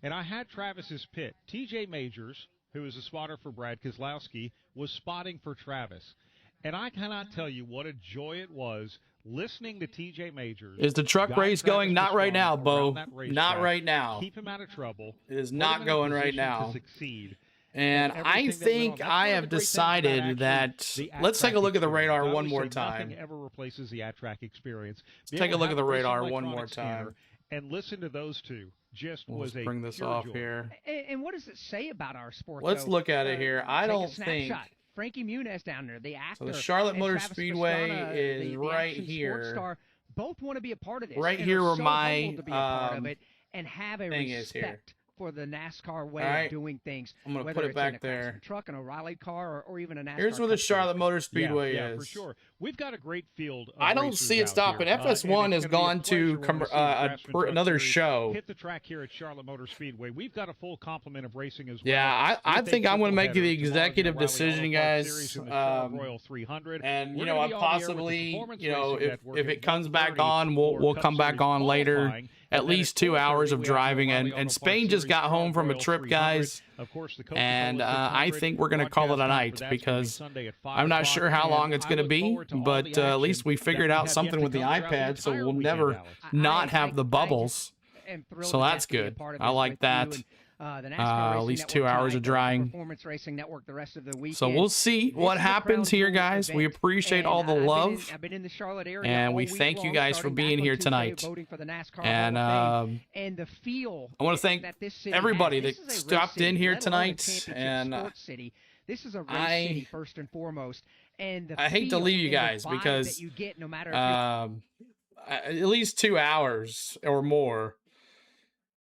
and I had Travis's pit. TJ Majors, who is a spotter for Brad Keselowski, was spotting for Travis, and I cannot tell you what a joy it was listening to TJ Majors. Is the truck race going? Not right now, Bo. Not right now. Keep him out of trouble. It is not going right now. To succeed. And I think I have decided that let's take a look at the radar one more time. Nothing ever replaces the at-track experience. Let's take a look at the radar one more time. And listen to those two. Just Let's was a bring this pure off joy. here. And what does it say about our sport? Let's though? look at it here. I Take a don't think. snapshot. Frankie Muniz down there, the actor. So the Charlotte and Motor Travis Speedway Pastrana, is the right action sports here. Star, both want to be a part of this. Right and here are where so my, humbled to be a part of it and have a thing is here. respect for the NASCAR way All right. of doing things. I'm gonna whether put it it's back in a there. Craftsman truck, an O'Reilly car, or even a NASCAR. Here's where the Cup Charlotte series. Motor Speedway yeah, is. for sure. We've got a great field. Of I don't racers see it out stopping. here. FS1 and has it's gonna gone be a to pleasure when we see the Craftsman Truck another Series show. Hit the track here at Charlotte Motor Speedway. We've got a full complement of racing as well. Yeah, I With a think I'm going to make the triple header. executive Tomorrow, decision, Rally Auto Parts Series guys. in the Charlotte Royal 300. And We're you know, gonna I be on the air with the possibly, Performance you know, Racing if Network it at comes back 1:30 on, for we'll Cup come back Series on later. qualifying. At And then least at 2 hours 4:30 of we have the driving, Rally and Auto Parts Spain just Series got home Charlotte from a Royal trip, 300. guys. Of course, the And Coca-Cola I 600 think we're going to call it a broadcast time night for that's gonna be because Sunday at 5 I'm not o'clock, sure how and long it's I going to look be, forward to all but the at least action we that figured we out have yet something to with the come throughout the iPad, so entire we'll weekend, never Alex. not have the bubbles. am thrilled So to that's death to be a good. part of I this like with that. you and, the NASCAR At Racing least 2 Network hours tonight, of the drying. Performance Racing Network the rest of the weekend. So we'll see This what is a happens crown here, jewel guys. We event, appreciate and all the I've love. I've been in the Charlotte area And all we week thank you long, guys for starting being back on here Tuesday, tonight. voting for the NASCAR And Hall of Fame. And the feel I want to thank that this city everybody has. that This is a race stopped in city, here let alone a tonight. championship And sports city. This is a race city first and foremost. And the I hate to feel leave you and the guys vibe because that you get no matter if you're at least 2 hours or more.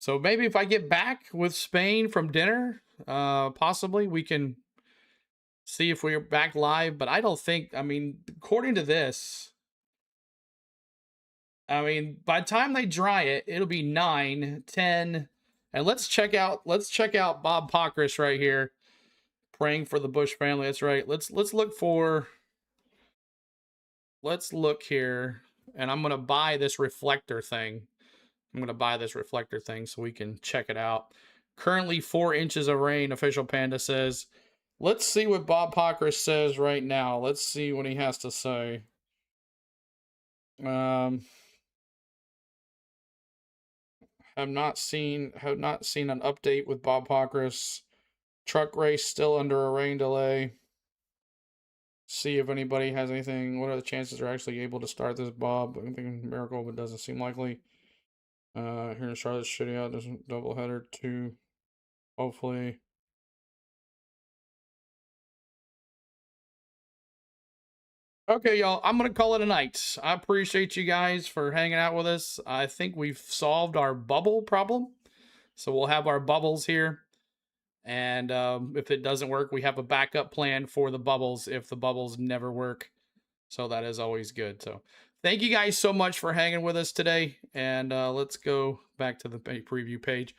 So maybe if I get back with Spain from dinner, possibly we can see if we're back live. But I don't think, I mean, according to this, I mean, by the time they dry it, it'll be 9, 10. And let's check out Bob Pockris right here. Praying for the Bush family. That's right. Let's look here. And I'm gonna buy this reflector thing. So we can check it out. Currently 4 inches of rain, Official Panda says. Let's see what Bob Pockris says right now. Let's see what he has to say. Have not seen an update with Bob Pockris. Truck race still under a rain delay. See if anybody has anything. What are the chances they're actually able to start this, Bob? I think a miracle, but doesn't seem likely. Here in Charlotte, shitty out. There's a doubleheader too. Hopefully. Okay, y'all. I'm going to call it a night. I appreciate you guys for hanging out with us. I think we've solved our bubble problem. So we'll have our bubbles here. And if it doesn't work, we have a backup plan for the bubbles if the bubbles never work. So that is always good. So thank you guys so much for hanging with us today. And let's go back to the preview page.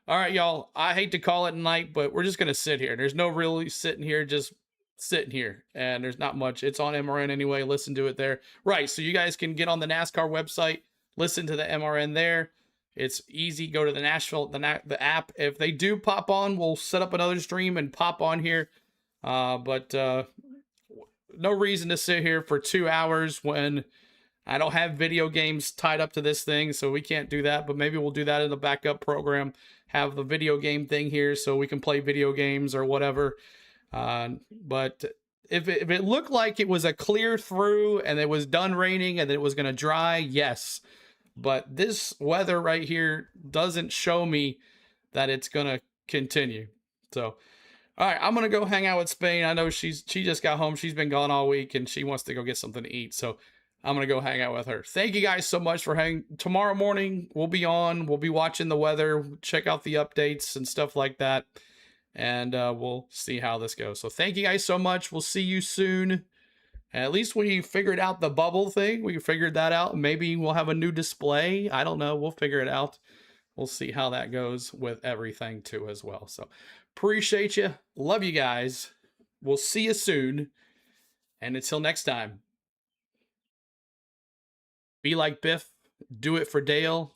All right, y'all. I hate to call it a night, but we're just going to sit here. There's no really sitting here, just sitting here. And there's not much. It's on MRN anyway. Listen to it there. Right, so you guys can get on the NASCAR website, listen to the MRN there. It's easy. Go to the Nashville, the app. If they do pop on, we'll set up another stream and pop on here. But no reason to sit here for 2 hours when I don't have video games tied up to this thing, so we can't do that. But maybe we'll do that in the backup program. Have the video game thing here so we can play video games or whatever. But if it looked like it was a clear through and it was done raining and it was going to dry, yes. But this weather right here doesn't show me that it's going to continue. So, all right, I'm going to go hang out with Spain. I know she just got home. She's been gone all week and she wants to go get something to eat. So I'm going to go hang out with her. Thank you guys so much for hanging. Tomorrow morning, we'll be on. We'll be watching the weather, check out the updates and stuff like that. And we'll see how this goes. So thank you guys so much. We'll see you soon. At least we figured out the bubble thing. We figured that out. Maybe we'll have a new display. I don't know. We'll figure it out. We'll see how that goes with everything too as well. So appreciate you. Love you guys. We'll see you soon. And until next time, be like Biff. Do it for Dale.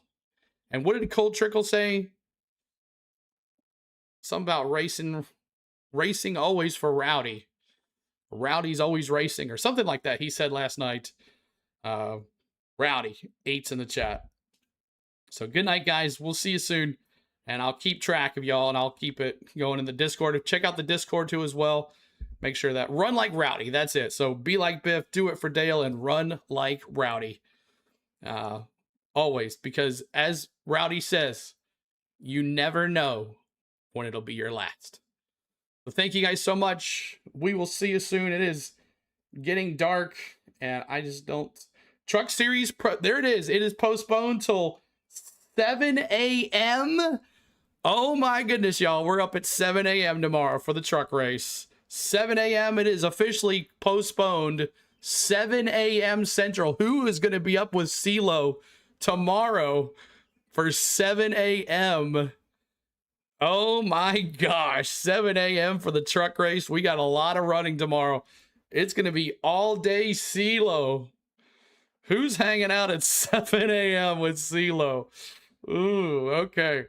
And what did Cold Trickle say? Something about racing always for Rowdy. Rowdy's always racing or something like that. He said last night. Rowdy, 8's in the chat. So good night, guys. We'll see you soon. and I'll keep track of y'all, and I'll keep it going in the Discord. Check out the Discord too as well. Make sure that run like Rowdy. That's it. So be like Biff, do it for Dale, and run like Rowdy. Always, because as Rowdy says, you never know when it'll be your last. So thank you guys so much. We will see you soon. It is getting dark, and I just don't. Truck Series, there it is. It is postponed till 7 a.m. Oh my goodness, y'all. We're up at 7 a.m. tomorrow for the truck race. 7 a.m. It is officially postponed. 7 a.m. Central. Who is going to be up with CeeLo tomorrow for 7 a.m.? Oh my gosh. 7 a.m. for the truck race. We got a lot of running tomorrow. It's going to be all day CeeLo. Who's hanging out at 7 a.m. with CeeLo? Ooh, okay.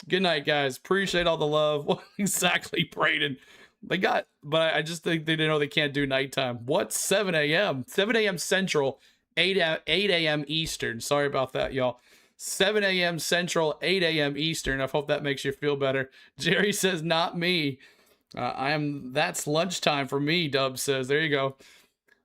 Good night, guys. Appreciate all the love. Exactly, Brayden. They got, but I just think they didn't know they can't do nighttime. What? 7 a.m.? 7 a.m. Central, 8 a.m. Eastern. Sorry about that, y'all. 7 a.m. Central, 8 a.m. Eastern. I hope that makes you feel better. Jerry says, not me. That's lunchtime for me, Dub says. There you go.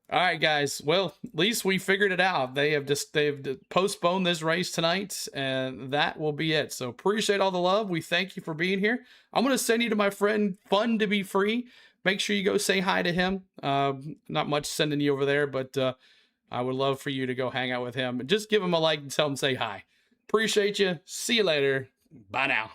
All right, guys. Well, at least we figured it out. They've postponed this race tonight, and that will be it. So appreciate all the love. We thank you for being here. I'm going to send you to my friend Fun to Be Free. Make sure you go say hi to him. Not much sending you over there, but I would love for you to go hang out with him. Just give him a like and tell him say hi. Appreciate you. See you later. Bye now.